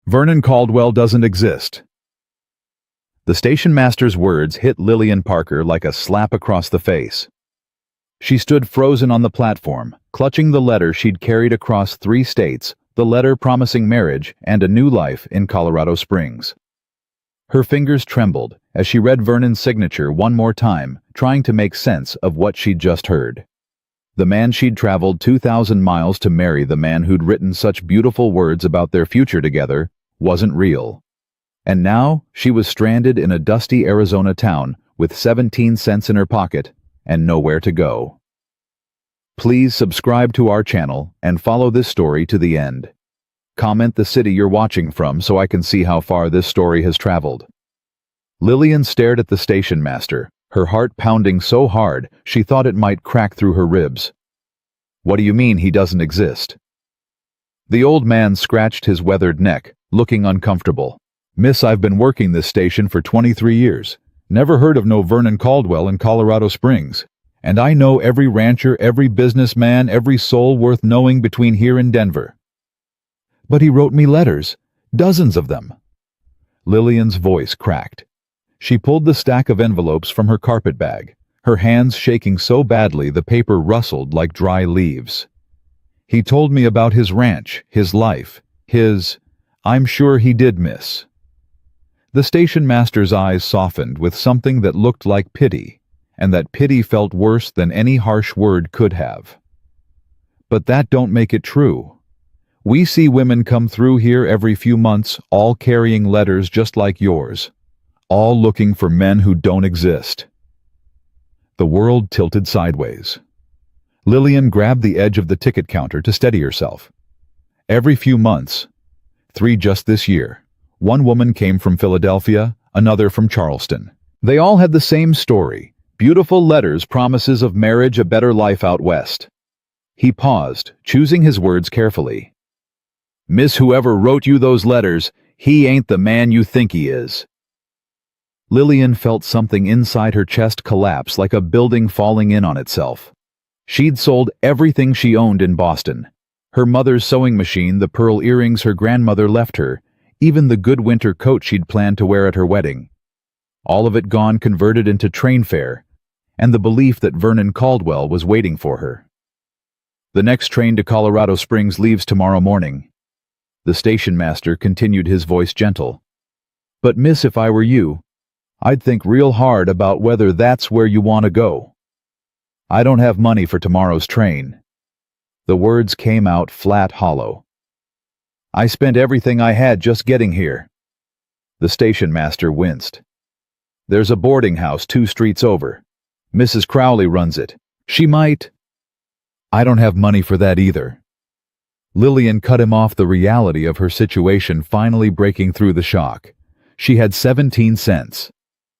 Vernon Caldwell doesn't exist. The station master's words hit Lillian Parker like a slap across the face. She stood frozen on the platform, clutching the letter she'd carried across 3 states, the letter promising marriage and a new life in Colorado Springs. Her fingers trembled as she read Vernon's signature one more time, trying to make sense of what she'd just heard. The man she'd traveled 2,000 miles to marry, the man who'd written such beautiful words about their future together, wasn't real. And now she was stranded in a dusty Arizona town with 17 cents in her pocket and nowhere to go. Please subscribe to our channel and follow this story to the end. Comment the city you're watching from so I can see how far this story has traveled. Lillian stared at the station master, her heart pounding so hard she thought it might crack through her ribs. What do you mean he doesn't exist? The old man scratched his weathered neck, looking uncomfortable. Miss, I've been working this station for 23 years. Never heard of no Vernon Caldwell in Colorado Springs. And I know every rancher, every businessman, every soul worth knowing between here and Denver. But he wrote me letters, dozens of them. Lillian's voice cracked. She pulled the stack of envelopes from her carpet bag, her hands shaking so badly the paper rustled like dry leaves. He told me about his ranch, his life, I'm sure he did, miss. The station master's eyes softened with something that looked like pity, and that pity felt worse than any harsh word could have. But that don't make it true. We see women come through here every few months, all carrying letters just like yours, all looking for men who don't exist. The world tilted sideways. Lillian grabbed the edge of the ticket counter to steady herself. Every few months, 3 just this year, one woman came from Philadelphia, another from Charleston. They all had the same story, beautiful letters, promises of marriage, a better life out west. He paused, choosing his words carefully. Miss, whoever wrote you those letters, he ain't the man you think he is. Lillian felt something inside her chest collapse like a building falling in on itself. She'd sold everything she owned in Boston. Her mother's sewing machine, the pearl earrings her grandmother left her, even the good winter coat she'd planned to wear at her wedding. All of it gone, converted into train fare, and the belief that Vernon Caldwell was waiting for her. The next train to Colorado Springs leaves tomorrow morning. The station master continued, his voice gentle. But miss, if I were you, I'd think real hard about whether that's where you want to go. I don't have money for tomorrow's train. The words came out flat, hollow. I spent everything I had just getting here. The station master winced. There's a boarding house 2 streets over. Mrs. Crowley runs it. She might. I don't have money for that either. Lillian cut him off, the reality of her situation finally breaking through the shock. She had 17 cents.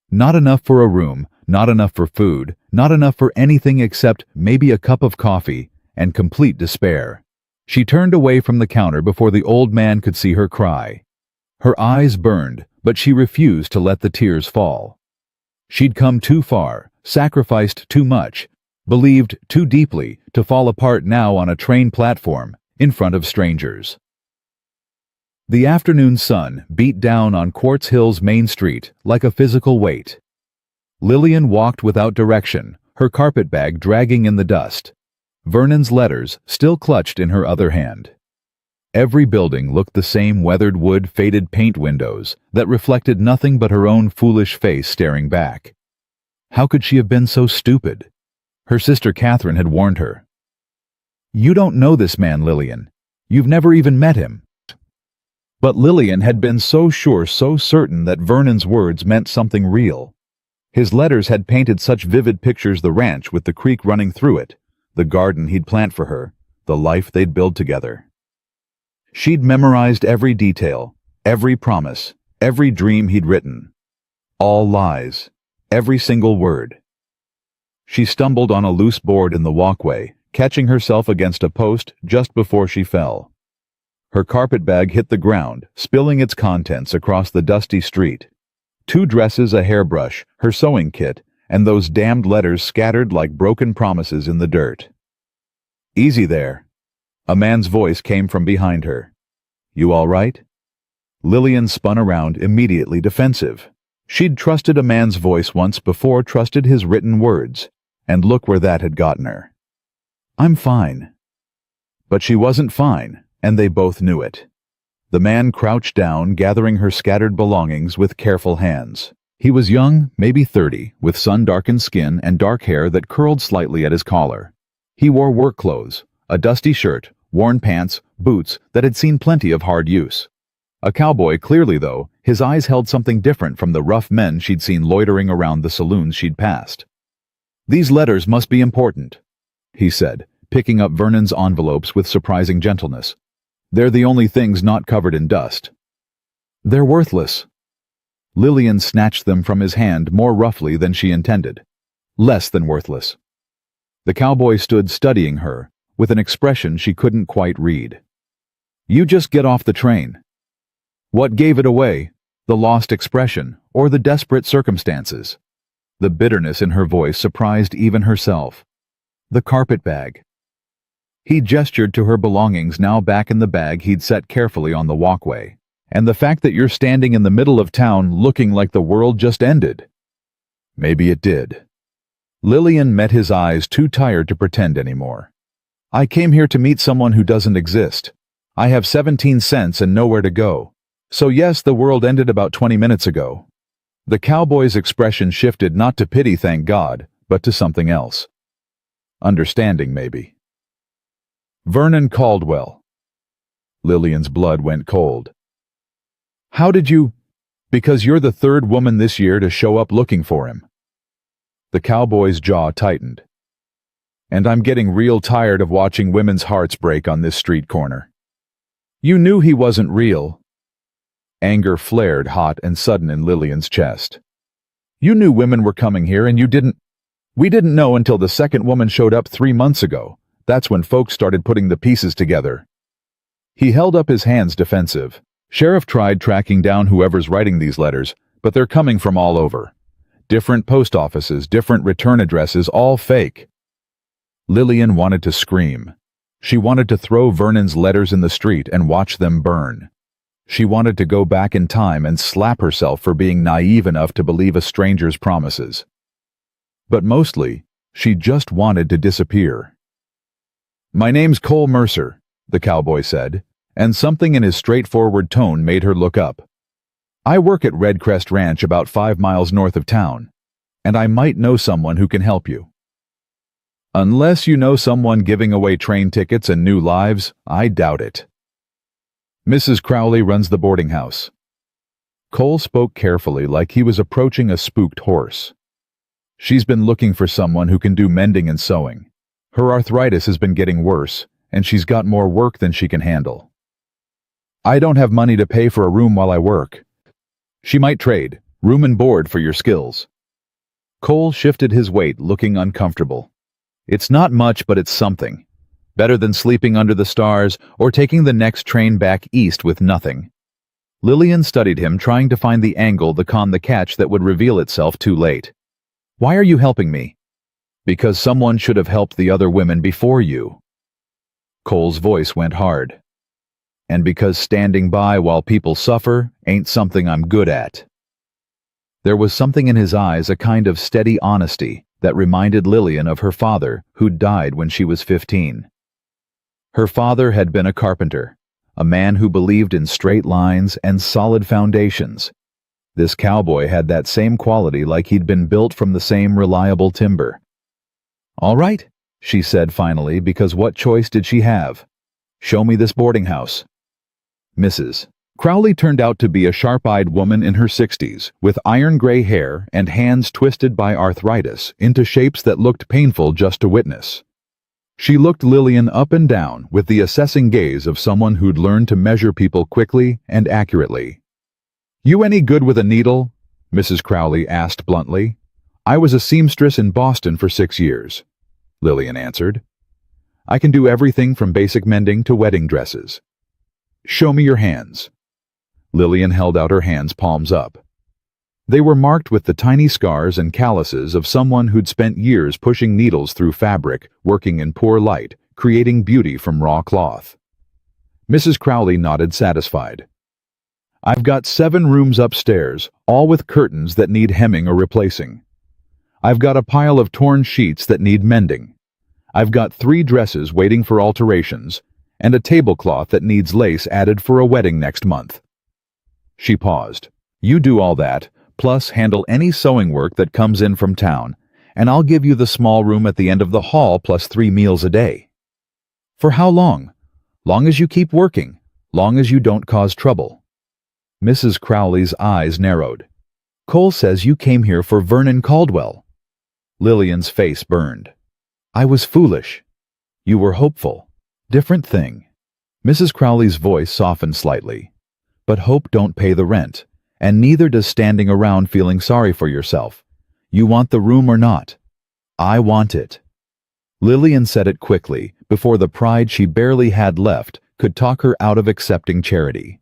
Not enough for a room, not enough for food, not enough for anything except maybe a cup of coffee, and complete despair. She turned away from the counter before the old man could see her cry. Her eyes burned, but she refused to let the tears fall. She'd come too far, sacrificed too much, believed too deeply to fall apart now on a train platform in front of strangers. The afternoon sun beat down on Quartz Hill's main street like a physical weight. Lillian walked without direction, her carpet bag dragging in the dust. Vernon's letters still clutched in her other hand. Every building looked the same, weathered wood, faded paint windows that reflected nothing but her own foolish face staring back. How could she have been so stupid? Her sister Catherine had warned her. You don't know this man, Lillian. You've never even met him. But Lillian had been so sure, so certain that Vernon's words meant something real. His letters had painted such vivid pictures, the ranch with the creek running through it, the garden he'd plant for her, the life they'd build together. She'd memorized every detail, every promise, every dream he'd written. All lies, every single word. She stumbled on a loose board in the walkway, catching herself against a post just before she fell. Her carpet bag hit the ground, spilling its contents across the dusty street. 2 dresses, a hairbrush, her sewing kit, and those damned letters scattered like broken promises in the dirt. Easy there. A man's voice came from behind her. You all right? Lillian spun around, immediately defensive. She'd trusted a man's voice once before, trusted his written words, and look where that had gotten her. "I'm fine." But she wasn't fine, and they both knew it. The man crouched down, gathering her scattered belongings with careful hands. He was young, maybe 30, with sun-darkened skin and dark hair that curled slightly at his collar. He wore work clothes, a dusty shirt, worn pants, boots that had seen plenty of hard use. A cowboy, clearly, though, his eyes held something different from the rough men she'd seen loitering around the saloons she'd passed. "These letters must be important," he said, picking up Vernon's envelopes with surprising gentleness. "They're the only things not covered in dust." "They're worthless." Lillian snatched them from his hand more roughly than she intended. "Less than worthless." The cowboy stood studying her, with an expression she couldn't quite read. "You just get off the train." What gave it away? The lost expression, or the desperate circumstances? The bitterness in her voice surprised even herself. "The carpet bag." He gestured to her belongings now back in the bag he'd set carefully on the walkway. "And the fact that you're standing in the middle of town looking like the world just ended." Maybe it did. Lillian met his eyes, too tired to pretend anymore. "I came here to meet someone who doesn't exist. I have 17 cents and nowhere to go. So yes, the world ended about 20 minutes ago." The cowboy's expression shifted, not to pity, thank God, but to something else. Understanding, maybe. "Vernon Caldwell." Lillian's blood went cold. "How did you—" "Because you're the third woman this year to show up looking for him." The cowboy's jaw tightened. "And I'm getting real tired of watching women's hearts break on this street corner." "You knew he wasn't real." Anger flared hot and sudden in Lillian's chest. "You knew women were coming here and you didn't—" "We didn't know until the second woman showed up 3 months ago. That's when folks started putting the pieces together." He held up his hands, defensive. "Sheriff tried tracking down whoever's writing these letters, but they're coming from all over. Different post offices, different return addresses, all fake." Lillian wanted to scream. She wanted to throw Vernon's letters in the street and watch them burn. She wanted to go back in time and slap herself for being naive enough to believe a stranger's promises. But mostly, she just wanted to disappear. "My name's Cole Mercer," the cowboy said, and something in his straightforward tone made her look up. "I work at Red Crest Ranch about 5 miles north of town, and I might know someone who can help you." "Unless you know someone giving away train tickets and new lives, I doubt it." "Mrs. Crowley runs the boarding house." Cole spoke carefully, like he was approaching a spooked horse. "She's been looking for someone who can do mending and sewing. Her arthritis has been getting worse, and she's got more work than she can handle." "I don't have money to pay for a room while I work." "She might trade, room and board, for your skills." Cole shifted his weight, looking uncomfortable. "It's not much, but it's something. Better than sleeping under the stars or taking the next train back east with nothing." Lillian studied him, trying to find the angle, the catch that would reveal itself too late. "Why are you helping me?" "Because someone should have helped the other women before you." Cole's voice went hard. "And because standing by while people suffer ain't something I'm good at." There was something in his eyes, a kind of steady honesty, that reminded Lillian of her father, who'd died when she was 15. Her father had been a carpenter, a man who believed in straight lines and solid foundations. This cowboy had that same quality, like he'd been built from the same reliable timber. "All right," she said finally, because what choice did she have? "Show me this boarding house." Mrs. Crowley turned out to be a sharp-eyed woman in her 60s, with iron-gray hair and hands twisted by arthritis into shapes that looked painful just to witness. She looked Lillian up and down with the assessing gaze of someone who'd learned to measure people quickly and accurately. "You any good with a needle?" Mrs. Crowley asked bluntly. "I was a seamstress in Boston for 6 years," Lillian answered. "I can do everything from basic mending to wedding dresses." "Show me your hands." Lillian held out her hands, palms up. They were marked with the tiny scars and calluses of someone who'd spent years pushing needles through fabric, working in poor light, creating beauty from raw cloth. Mrs. Crowley nodded, satisfied. I've got 7 rooms upstairs, all with curtains that need hemming or replacing. I've got a pile of torn sheets that need mending. I've got 3 dresses waiting for alterations, and a tablecloth that needs lace added for a wedding next month. She paused. You do all that, plus handle any sewing work that comes in from town, and I'll give you the small room at the end of the hall plus 3 meals a day. For how long? Long as you keep working, long as you don't cause trouble. Mrs. Crowley's eyes narrowed. Cole says you came here for Vernon Caldwell. Lillian's face burned. I was foolish. You were hopeful. Different thing. Mrs. Crowley's voice softened slightly. But hope don't pay the rent, and neither does standing around feeling sorry for yourself. You want the room or not? I want it. Lillian said it quickly, before the pride she barely had left could talk her out of accepting charity.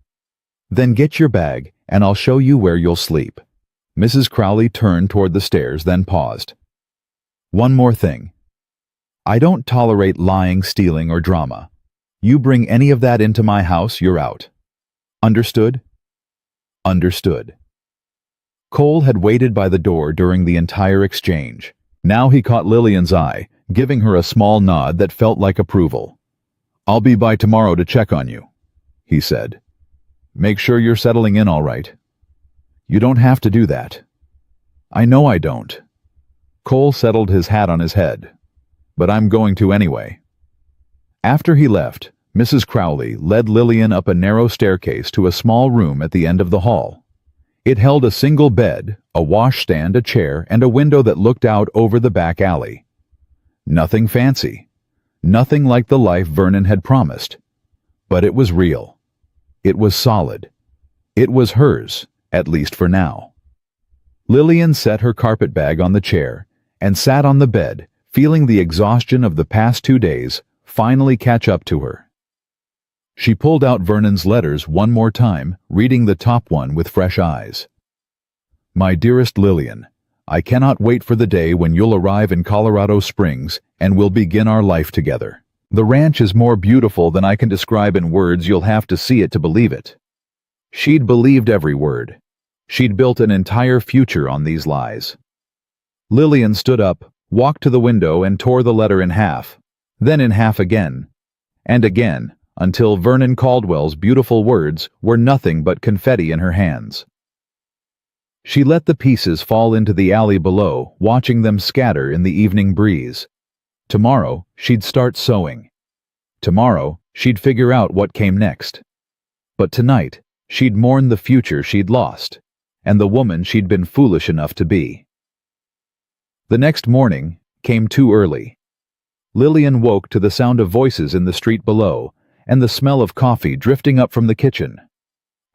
Then get your bag, and I'll show you where you'll sleep. Mrs. Crowley turned toward the stairs, then paused. One more thing. I don't tolerate lying, stealing, or drama. You bring any of that into my house, you're out. Understood? Understood. Cole had waited by the door during the entire exchange. Now he caught Lillian's eye, giving her a small nod that felt like approval. I'll be by tomorrow to check on you, he said. Make sure you're settling in all right. You don't have to do that. I know I don't. Cole settled his hat on his head. But I'm going to anyway. After he left, Mrs. Crowley led Lillian up a narrow staircase to a small room at the end of the hall. It held a single bed, a washstand, a chair, and a window that looked out over the back alley. Nothing fancy. Nothing like the life Vernon had promised. But it was real. It was solid. It was hers, at least for now. Lillian set her carpetbag on the chair and sat on the bed, feeling the exhaustion of the past 2 days finally catch up to her. She pulled out Vernon's letters one more time, reading the top one with fresh eyes. My dearest Lillian, I cannot wait for the day when you'll arrive in Colorado Springs and we'll begin our life together. The ranch is more beautiful than I can describe in words. You'll have to see it to believe it. She'd believed every word. She'd built an entire future on these lies. Lillian stood up, walked to the window, and tore the letter in half, then in half again, and again, until Vernon Caldwell's beautiful words were nothing but confetti in her hands. She let the pieces fall into the alley below, watching them scatter in the evening breeze. Tomorrow, she'd start sewing. Tomorrow, she'd figure out what came next. But tonight, she'd mourn the future she'd lost, and the woman she'd been foolish enough to be. The next morning came too early. Lillian woke to the sound of voices in the street below, and the smell of coffee drifting up from the kitchen.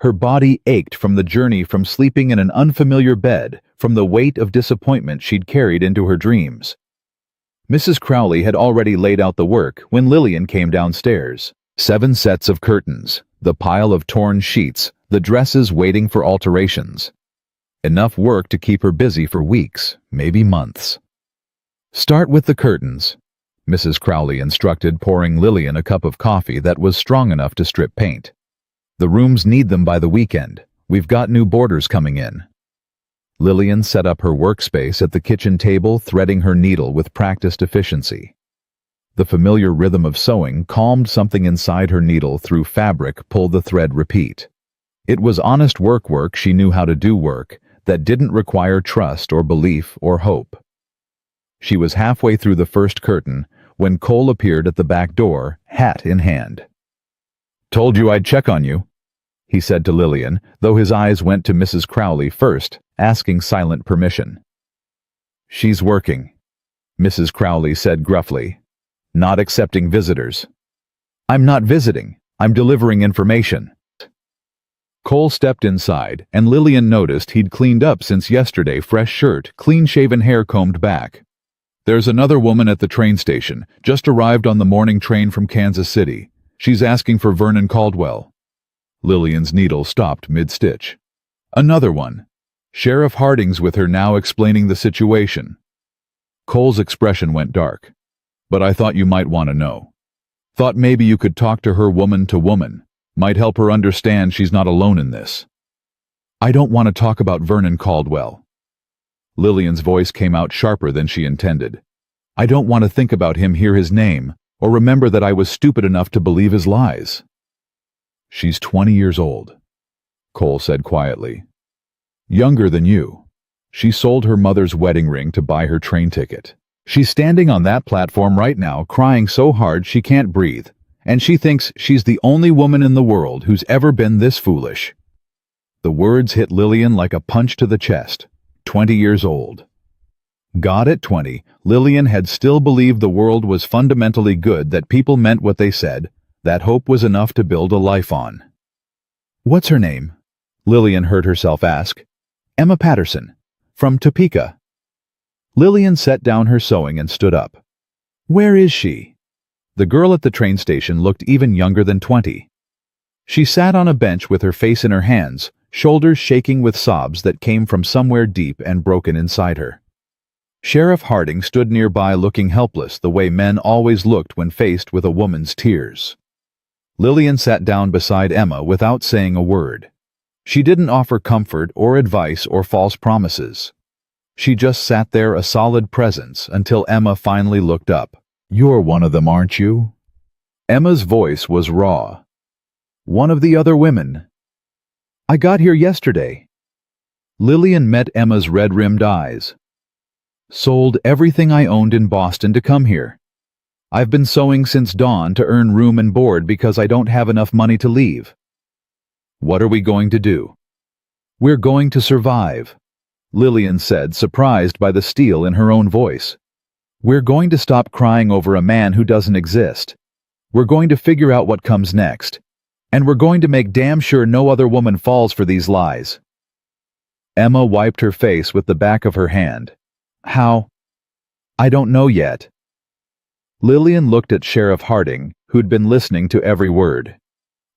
Her body ached from the journey, from sleeping in an unfamiliar bed, from the weight of disappointment she'd carried into her dreams. Mrs. Crowley had already laid out the work when Lillian came downstairs. 7 sets of curtains, the pile of torn sheets, the dresses waiting for alterations. Enough work to keep her busy for weeks, maybe months. Start with the curtains, Mrs. Crowley instructed, pouring Lillian a cup of coffee that was strong enough to strip paint. The rooms need them by the weekend. We've got new boarders coming in. Lillian set up her workspace at the kitchen table, threading her needle with practiced efficiency. The familiar rhythm of sewing calmed something inside her. Needle through fabric, pull the thread, repeat. It was honest work. She knew how to do work that didn't require trust or belief or hope. She was halfway through the first curtain when Cole appeared at the back door, hat in hand. Told you I'd check on you, he said to Lillian, though his eyes went to Mrs. Crowley first, asking silent permission. She's working, Mrs. Crowley said gruffly, not accepting visitors. I'm not visiting, I'm delivering information. Cole stepped inside, and Lillian noticed he'd cleaned up since yesterday. Fresh shirt, clean-shaven hair combed back. There's another woman at the train station, just arrived on the morning train from Kansas City. She's asking for Vernon Caldwell. Lillian's needle stopped mid-stitch. Another one. Sheriff Harding's with her now, explaining the situation. Cole's expression went dark. But I thought you might want to know. Thought maybe you could talk to her woman to woman. Might help her understand she's not alone in this. I don't want to talk about Vernon Caldwell. Lillian's voice came out sharper than she intended. I don't want to think about him, hear his name, or remember that I was stupid enough to believe his lies. She's 20 years old, Cole said quietly. Younger than you. She sold her mother's wedding ring to buy her train ticket. She's standing on that platform right now, crying so hard she can't breathe, and she thinks she's the only woman in the world who's ever been this foolish. The words hit Lillian like a punch to the chest. 20 years old. God, at 20, Lillian had still believed the world was fundamentally good, that people meant what they said. That hope was enough to build a life on. What's her name? Lillian heard herself ask. Emma Patterson, from Topeka. Lillian set down her sewing and stood up. Where is she? The girl at the train station looked even younger than 20. She sat on a bench with her face in her hands, shoulders shaking with sobs that came from somewhere deep and broken inside her. Sheriff Harding stood nearby, looking helpless, the way men always looked when faced with a woman's tears. Lillian sat down beside Emma without saying a word. She didn't offer comfort or advice or false promises. She just sat there, a solid presence, until Emma finally looked up. You're one of them, aren't you? Emma's voice was raw. One of the other women. I got here yesterday. Lillian met Emma's red-rimmed eyes. Sold everything I owned in Boston to come here. I've been sewing since dawn to earn room and board because I don't have enough money to leave. What are we going to do? We're going to survive, Lillian said, surprised by the steel in her own voice. We're going to stop crying over a man who doesn't exist. We're going to figure out what comes next. And we're going to make damn sure no other woman falls for these lies. Emma wiped her face with the back of her hand. How? I don't know yet. Lillian looked at Sheriff Harding, who'd been listening to every word.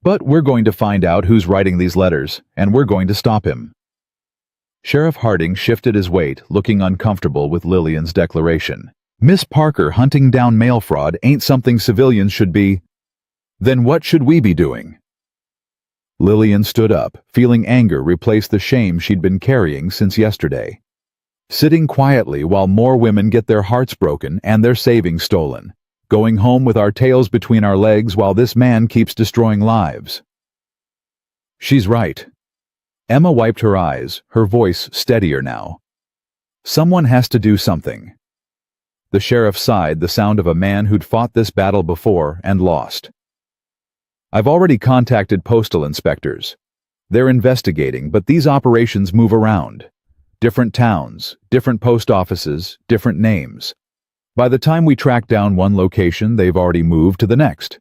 But we're going to find out who's writing these letters, and we're going to stop him. Sheriff Harding shifted his weight, looking uncomfortable with Lillian's declaration. Miss Parker, hunting down mail fraud ain't something civilians should be. Then what should we be doing? Lillian stood up, feeling anger replace the shame she'd been carrying since yesterday. Sitting quietly while more women get their hearts broken and their savings stolen. Going home with our tails between our legs while this man keeps destroying lives. She's right. Emma wiped her eyes, her voice steadier now. Someone has to do something. The sheriff sighed, the sound of a man who'd fought this battle before and lost. I've already contacted postal inspectors. They're investigating, but these operations move around. Different towns, different post offices, different names. By the time we track down one location, they've already moved to the next.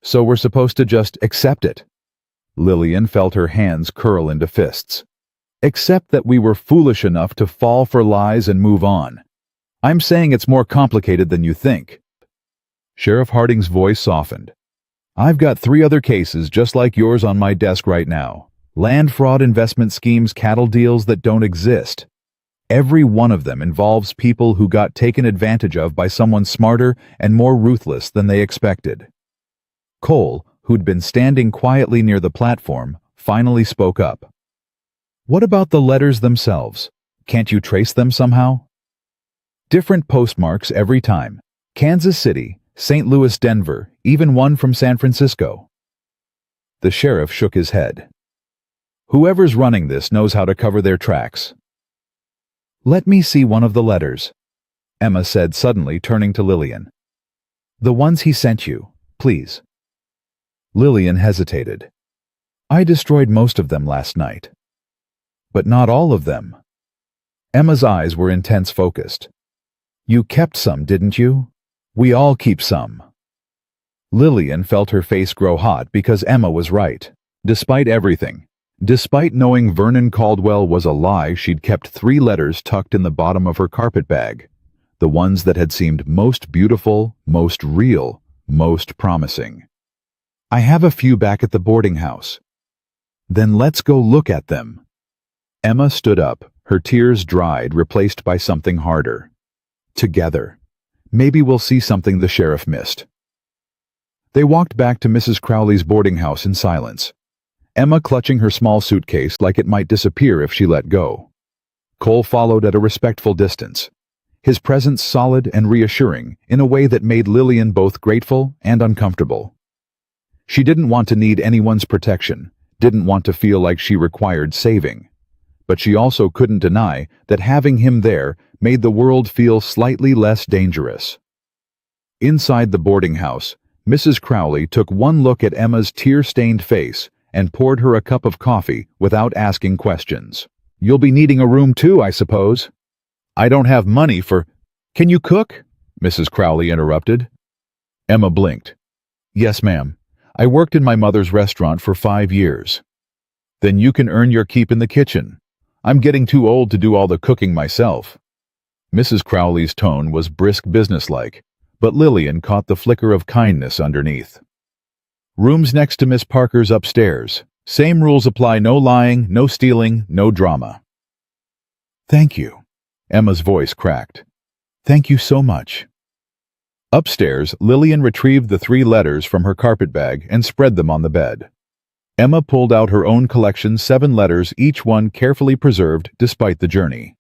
So we're supposed to just accept it. Lillian felt her hands curl into fists. Accept that we were foolish enough to fall for lies and move on. I'm saying it's more complicated than you think. Sheriff Harding's voice softened. I've got 3 other cases just like yours on my desk right now. Land fraud, investment schemes, cattle deals that don't exist. Every one of them involves people who got taken advantage of by someone smarter and more ruthless than they expected. Cole, who'd been standing quietly near the platform, finally spoke up. What about the letters themselves? Can't you trace them somehow? Different postmarks every time. Kansas City, St. Louis, Denver, even one from San Francisco. The sheriff shook his head. Whoever's running this knows how to cover their tracks. Let me see one of the letters, Emma said suddenly, turning to Lillian. The ones he sent you, please. Lillian hesitated. I destroyed most of them last night. But not all of them. Emma's eyes were intense focused. You kept some, didn't you? We all keep some. Lillian felt her face grow hot because Emma was right. Despite everything, despite knowing Vernon Caldwell was a lie, she'd kept 3 letters tucked in the bottom of her carpet bag. The ones that had seemed most beautiful, most real, most promising. I have a few back at the boarding house. Then let's go look at them. Emma stood up, her tears dried, replaced by something harder. Together. Maybe we'll see something the sheriff missed. They walked back to Mrs. Crowley's boarding house in silence. Emma clutching her small suitcase like it might disappear if she let go. Cole followed at a respectful distance, his presence solid and reassuring in a way that made Lillian both grateful and uncomfortable. She didn't want to need anyone's protection, didn't want to feel like she required saving. But she also couldn't deny that having him there made the world feel slightly less dangerous. Inside the boarding house, Mrs. Crowley took one look at Emma's tear-stained face and poured her a cup of coffee without asking questions. "You'll be needing a room too, I suppose." "I don't have money for—" "Can you cook?" Mrs. Crowley interrupted. Emma blinked. "Yes, ma'am. I worked in my mother's restaurant for 5 years." "Then you can earn your keep in the kitchen. I'm getting too old to do all the cooking myself." Mrs. Crowley's tone was brisk businesslike, but Lillian caught the flicker of kindness underneath. "Room's next to Miss Parker's upstairs. Same rules apply, no lying, no stealing, no drama." "Thank you." Emma's voice cracked. "Thank you so much." Upstairs, Lillian retrieved the 3 letters from her carpetbag and spread them on the bed. Emma pulled out her own collection, 7 letters, each one carefully preserved despite the journey.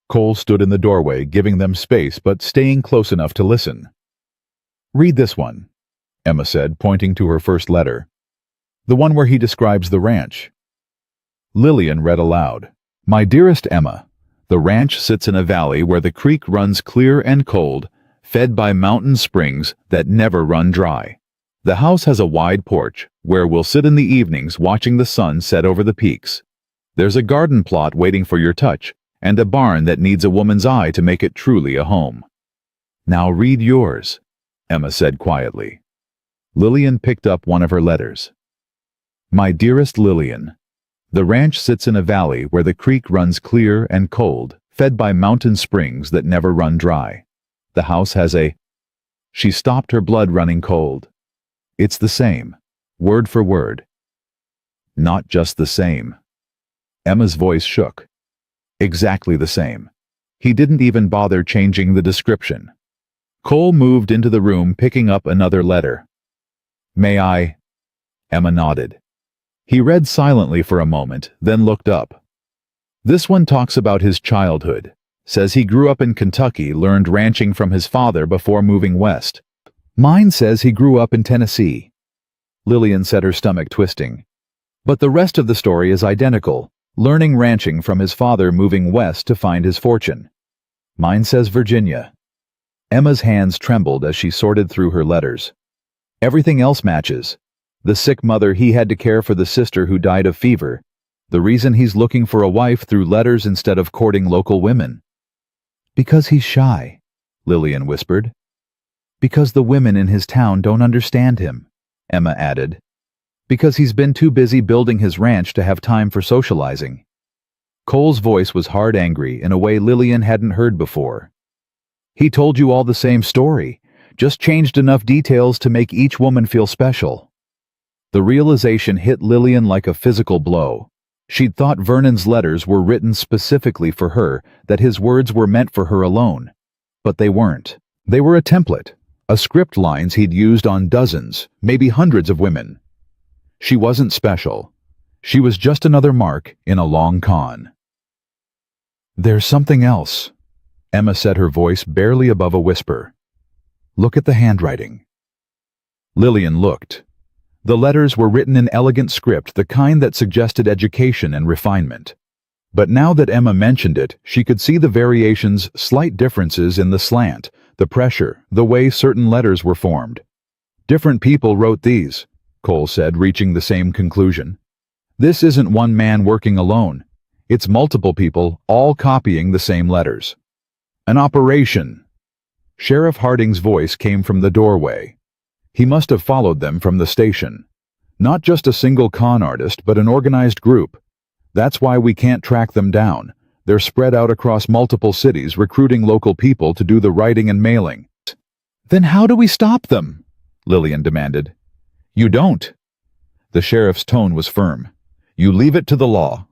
Cole stood in the doorway, giving them space but staying close enough to listen. "Read this one," Emma said, pointing to her first letter. "The one where he describes the ranch." Lillian read aloud. "My dearest Emma, the ranch sits in a valley where the creek runs clear and cold, fed by mountain springs that never run dry. The house has a wide porch where we'll sit in the evenings watching the sun set over the peaks. There's a garden plot waiting for your touch, and a barn that needs a woman's eye to make it truly a home." "Now read yours," Emma said quietly. Lillian picked up one of her letters. "My dearest Lillian, the ranch sits in a valley where the creek runs clear and cold, fed by mountain springs that never run dry. The house has a—" She stopped, her blood running cold. "It's the same, word for word." "Not just the same." Emma's voice shook. "Exactly the same. He didn't even bother changing the description." Cole moved into the room, picking up another letter. "May I—" Emma nodded. He read silently for a moment, then looked up. "This one talks about his childhood. Says he grew up in Kentucky, learned ranching from his father before moving west. Mine says he grew up in Tennessee." Lillian said, her stomach twisting. "But the rest of the story is identical, learning ranching from his father, moving west to find his fortune. Mine says Virginia." Emma's hands trembled as she sorted through her letters. Everything else matches. The sick mother he had to care for, the sister who died of fever. The reason he's looking for a wife through letters instead of courting local women. "Because he's shy," Lillian whispered. "Because the women in his town don't understand him," Emma added. "Because he's been too busy building his ranch to have time for socializing." Cole's voice was hard, angry, in a way Lillian hadn't heard before. "He told you all the same story, just changed enough details to make each woman feel special." The realization hit Lillian like a physical blow. She'd thought Vernon's letters were written specifically for her, that his words were meant for her alone. But they weren't. They were a template, a script lines he'd used on dozens, maybe hundreds of women. She wasn't special. She was just another mark in a long con. "There's something else," Emma said, her voice barely above a whisper. "Look at the handwriting." Lillian looked. The letters were written in elegant script, the kind that suggested education and refinement. But now that Emma mentioned it, she could see the variations, slight differences in the slant, the pressure, the way certain letters were formed. "Different people wrote these," Cole said, reaching the same conclusion. "This isn't one man working alone. It's multiple people, all copying the same letters. An operation." Sheriff Harding's voice came from the doorway. He must have followed them from the station. "Not just a single con artist, but an organized group. That's why we can't track them down. They're spread out across multiple cities, recruiting local people to do the writing and mailing." "Then how do we stop them?" Lillian demanded. "You don't." The sheriff's tone was firm. "You leave it to the law.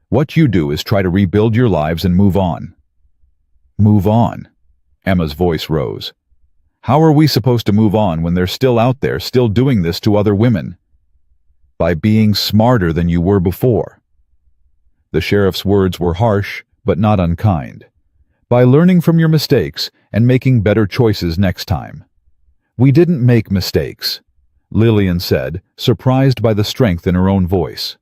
What you do is try to rebuild your lives and move on." "Move on?" Emma's voice rose. "How are we supposed to move on when they're still out there, still doing this to other women?" By being smarter than you were before. The sheriff's words were harsh, but not unkind. By learning from your mistakes and making better choices next time. We didn't make mistakes, Lillian said, surprised by the strength in her own voice.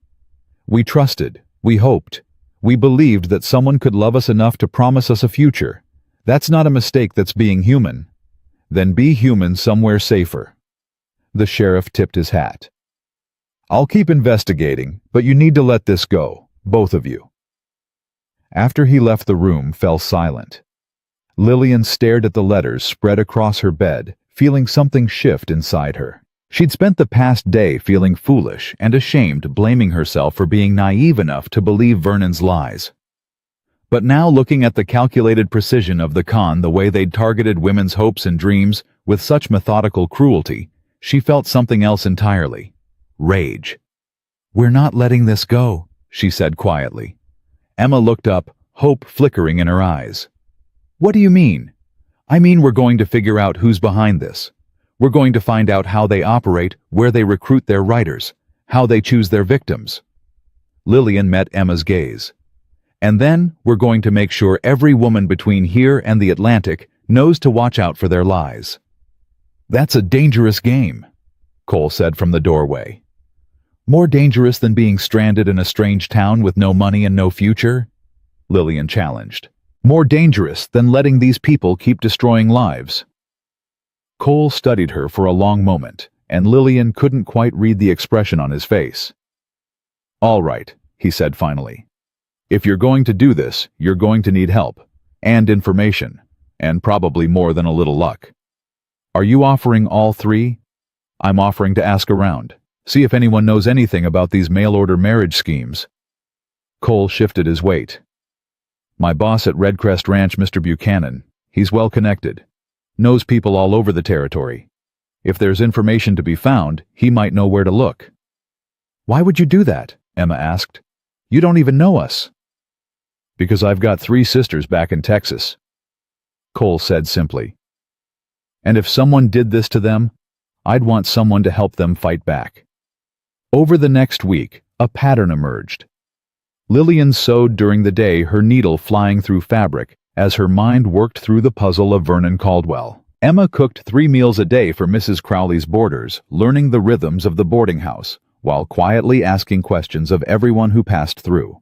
We trusted, we hoped, we believed that someone could love us enough to promise us a future. That's not a mistake, that's being human. Then be human somewhere safer. The sheriff tipped his hat. I'll keep investigating, but you need to let this go, both of you. After he left, the room fell silent. Lillian stared at the letters spread across her bed, feeling something shift inside her. She'd spent the past day feeling foolish and ashamed, blaming herself for being naive enough to believe Vernon's lies. But now, looking at the calculated precision of the con, the way they'd targeted women's hopes and dreams with such methodical cruelty, she felt something else entirely. Rage. We're not letting this go, she said quietly. Emma looked up, hope flickering in her eyes. What do you mean? I mean, we're going to figure out who's behind this. We're going to find out how they operate, where they recruit their writers, how they choose their victims. Lillian met Emma's gaze. And then we're going to make sure every woman between here and the Atlantic knows to watch out for their lies. That's a dangerous game, Cole said from the doorway. More dangerous than being stranded in a strange town with no money and no future? Lillian challenged. More dangerous than letting these people keep destroying lives. Cole studied her for a long moment, and Lillian couldn't quite read the expression on his face. All right, he said finally. If you're going to do this, you're going to need help, and information, and probably more than a little luck. Are you offering all three? I'm offering to ask around, see if anyone knows anything about these mail-order marriage schemes. Cole shifted his weight. My boss at Redcrest Ranch, Mr. Buchanan, he's well connected. Knows people all over the territory. If there's information to be found, he might know where to look. Why would you do that? Emma asked. You don't even know us. Because I've got 3 sisters back in Texas, Cole said simply. And if someone did this to them, I'd want someone to help them fight back. Over the next week, a pattern emerged. Lillian sewed during the day, her needle flying through fabric, as her mind worked through the puzzle of Vernon Caldwell. Emma cooked 3 meals a day for Mrs. Crowley's boarders, learning the rhythms of the boarding house, while quietly asking questions of everyone who passed through.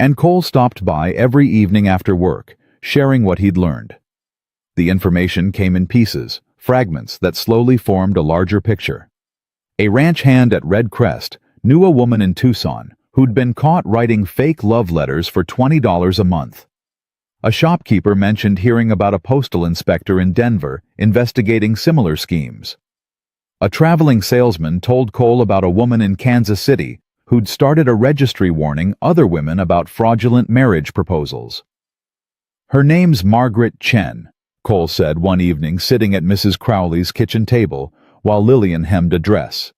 And Cole stopped by every evening after work, sharing what he'd learned. The information came in pieces, fragments that slowly formed a larger picture. A ranch hand at Red Crest knew a woman in Tucson who'd been caught writing fake love letters for $20 a month. A shopkeeper mentioned hearing about a postal inspector in Denver investigating similar schemes. A traveling salesman told Cole about a woman in Kansas City who'd started a registry warning other women about fraudulent marriage proposals. Her name's Margaret Chen, Cole said one evening sitting at Mrs. Crowley's kitchen table while Lillian hemmed a dress.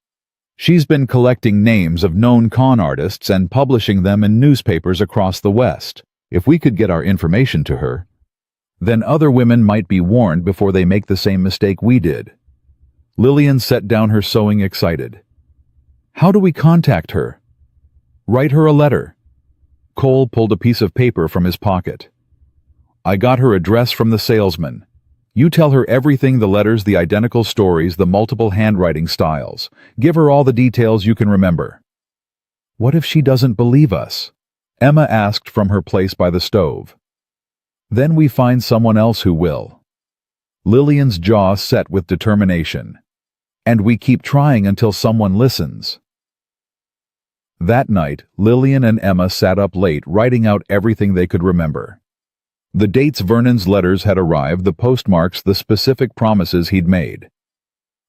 She's been collecting names of known con artists and publishing them in newspapers across the West. If we could get our information to her, then other women might be warned before they make the same mistake we did. Lillian set down her sewing, excited. How do we contact her? Write her a letter. Cole pulled a piece of paper from his pocket. I got her address from the salesman. You tell her everything, the letters, the identical stories, the multiple handwriting styles. Give her all the details you can remember. What if she doesn't believe us? Emma asked from her place by the stove. Then we find someone else who will. Lillian's jaw set with determination. And we keep trying until someone listens. That night, Lillian and Emma sat up late writing out everything they could remember. The dates Vernon's letters had arrived, the postmarks, the specific promises he'd made.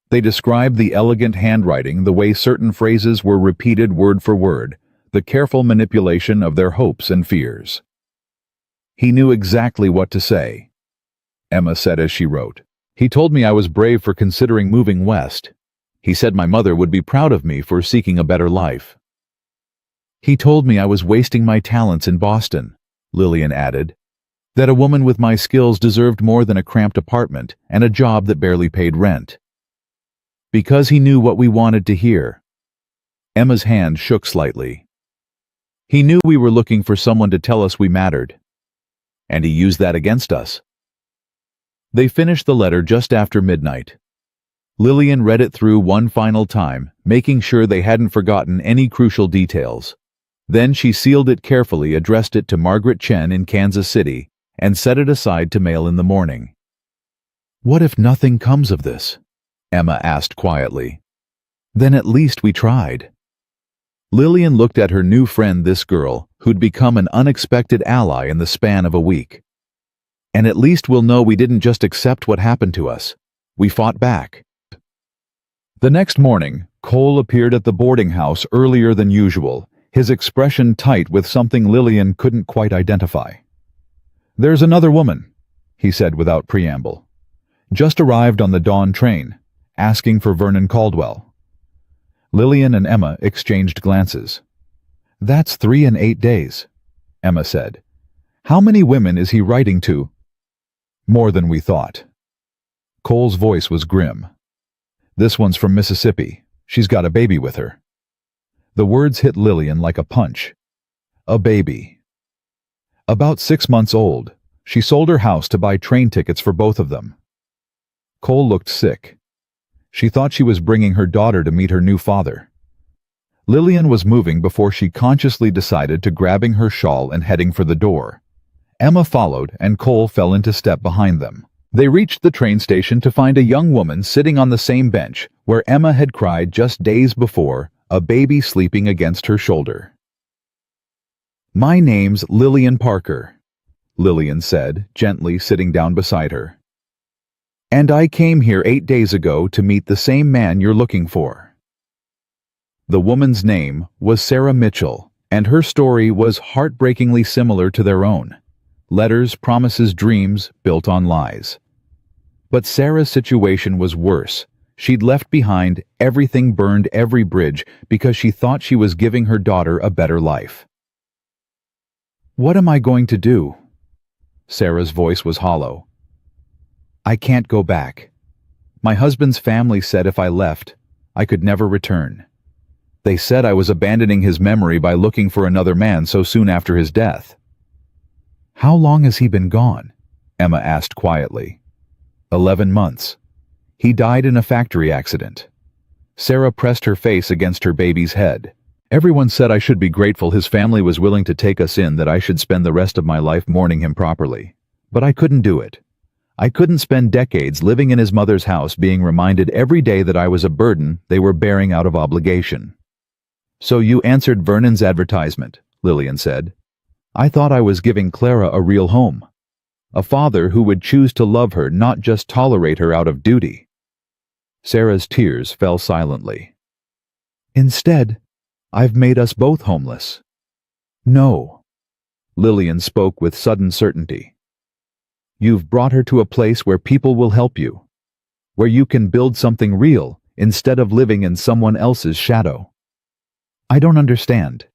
They described the elegant handwriting, the way certain phrases were repeated word for word, the careful manipulation of their hopes and fears. He knew exactly what to say, Emma said as she wrote. He told me I was brave for considering moving west. He said my mother would be proud of me for seeking a better life. He told me I was wasting my talents in Boston, Lillian added, that a woman with my skills deserved more than a cramped apartment and a job that barely paid rent. Because he knew what we wanted to hear. Emma's hand shook slightly. He knew we were looking for someone to tell us we mattered. And he used that against us. They finished the letter just after midnight. Lillian read it through one final time, making sure they hadn't forgotten any crucial details. Then she sealed it carefully, addressed it to Margaret Chen in Kansas City, and set it aside to mail in the morning. "What if nothing comes of this?" Emma asked quietly. "Then at least we tried." Lillian looked at her new friend, this girl, who'd become an unexpected ally in the span of a week. "And at least we'll know we didn't just accept what happened to us. We fought back." The next morning, Cole appeared at the boarding house earlier than usual, his expression tight with something Lillian couldn't quite identify. "There's another woman," he said without preamble. "Just arrived on the dawn train, asking for Vernon Caldwell." Lillian and Emma exchanged glances. "That's 3 in 8 days," Emma said. "How many women is he writing to?" "More than we thought." Cole's voice was grim. "This one's from Mississippi. She's got a baby with her." The words hit Lillian like a punch. A baby. About 6 months old. She sold her house to buy train tickets for both of them. Cole looked sick. She thought she was bringing her daughter to meet her new father. Lillian was moving before she consciously decided to grabbing her shawl and heading for the door. Emma followed, and Cole fell into step behind them. They reached the train station to find a young woman sitting on the same bench where Emma had cried just days before, a baby sleeping against her shoulder. "My name's Lillian Parker," Lillian said, gently sitting down beside her. "And I came here 8 days ago to meet the same man you're looking for." The woman's name was Sarah Mitchell, and her story was heartbreakingly similar to their own. Letters, promises, dreams built on lies. But Sarah's situation was worse. She'd left behind everything, burned every bridge, because she thought she was giving her daughter a better life. "What am I going to do?" Sarah's voice was hollow. "I can't go back. My husband's family said if I left, I could never return. They said I was abandoning his memory by looking for another man so soon after his death." "How long has he been gone?" Emma asked quietly. 11 months. He died in a factory accident." Sarah pressed her face against her baby's head. "Everyone said I should be grateful his family was willing to take us in, that I should spend the rest of my life mourning him properly. But I couldn't do it. I couldn't spend decades living in his mother's house being reminded every day that I was a burden they were bearing out of obligation." "So you answered Vernon's advertisement," Lillian said. "I thought I was giving Clara a real home. A father who would choose to love her, not just tolerate her out of duty." Sarah's tears fell silently. "Instead, I've made us both homeless." "No." Lillian spoke with sudden certainty. "You've brought her to a place where people will help you, where you can build something real instead of living in someone else's shadow." "I don't understand."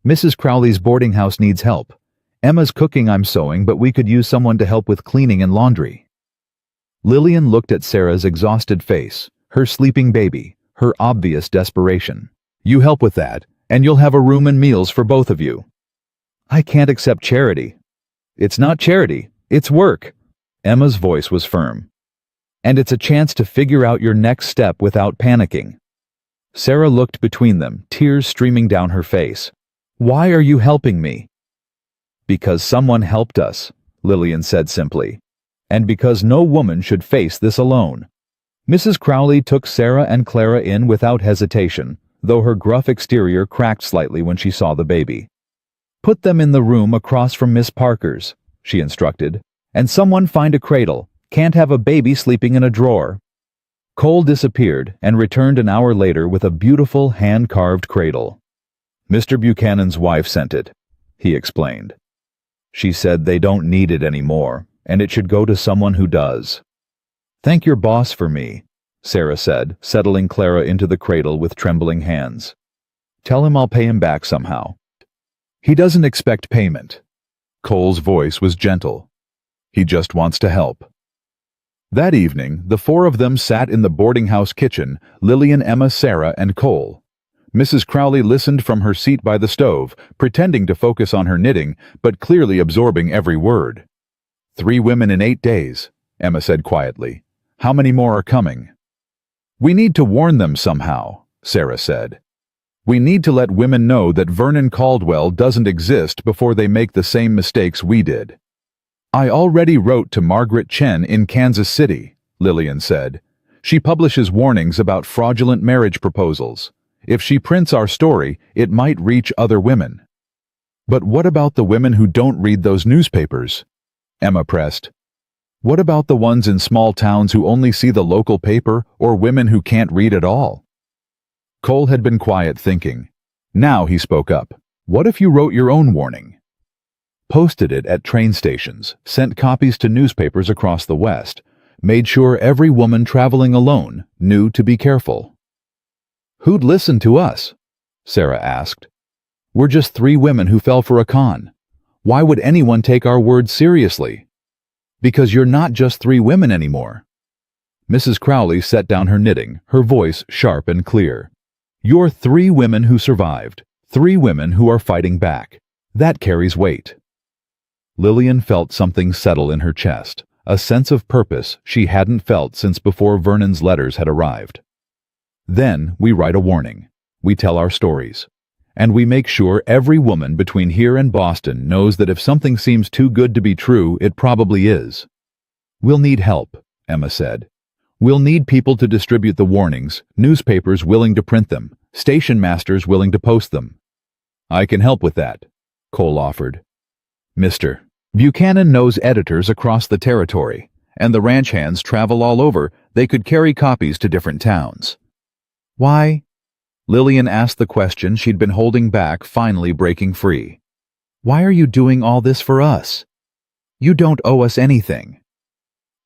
"Mrs. Crowley's boarding house needs help. Emma's cooking, I'm sewing, but we could use someone to help with cleaning and laundry." Lillian looked at Sarah's exhausted face, her sleeping baby, her obvious desperation. "You help with that, and you'll have a room and meals for both of you." "I can't accept charity." "It's not charity, it's work." Emma's voice was firm. "And it's a chance to figure out your next step without panicking." Sarah looked between them, tears streaming down her face. "Why are you helping me?" "Because someone helped us," Lillian said simply. "And because no woman should face this alone." Mrs. Crowley took Sarah and Clara in without hesitation, though her gruff exterior cracked slightly when she saw the baby. "Put them in the room across from Miss Parker's," she instructed. "And someone find a cradle. Can't have a baby sleeping in a drawer." Cole disappeared and returned an hour later with a beautiful hand-carved cradle. "Mr. Buchanan's wife sent it," he explained. "She said they don't need it anymore, and it should go to someone who does." "Thank your boss for me," Sarah said, settling Clara into the cradle with trembling hands. "Tell him I'll pay him back somehow." "He doesn't expect payment." Cole's voice was gentle. "He just wants to help." That evening, the four of them sat in the boarding house kitchen, Lillian, Emma, Sarah, and Cole. Mrs. Crowley listened from her seat by the stove, pretending to focus on her knitting, but clearly absorbing every word. 3 women in 8 days, Emma said quietly. How many more are coming? We need to warn them somehow, Sarah said. We need to let women know that Vernon Caldwell doesn't exist before they make the same mistakes we did. I already wrote to Margaret Chen in Kansas City, Lillian said. She publishes warnings about fraudulent marriage proposals. If she prints our story, it might reach other women. But what about the women who don't read those newspapers? Emma pressed. What about the ones in small towns who only see the local paper, or women who can't read at all? Cole had been quiet, thinking. Now he spoke up. What if you wrote your own warning? Posted it at train stations, sent copies to newspapers across the West, made sure every woman traveling alone knew to be careful. Who'd listen to us? Sarah asked. We're just 3 women who fell for a con. Why would anyone take our words seriously? Because you're not just 3 women anymore. Mrs. Crowley set down her knitting, her voice sharp and clear. You're 3 women who survived, 3 women who are fighting back. That carries weight. Lillian felt something settle in her chest, a sense of purpose she hadn't felt since before Vernon's letters had arrived. Then we write a warning. We tell our stories. And we make sure every woman between here and Boston knows that if something seems too good to be true, it probably is. We'll need help, Emma said. We'll need people to distribute the warnings, newspapers willing to print them, station masters willing to post them. I can help with that, Cole offered. Mr. Buchanan knows editors across the territory, and the ranch hands travel all over. They could carry copies to different towns. Why? Lillian asked the question she'd been holding back, finally breaking free. Why are you doing all this for us? You don't owe us anything.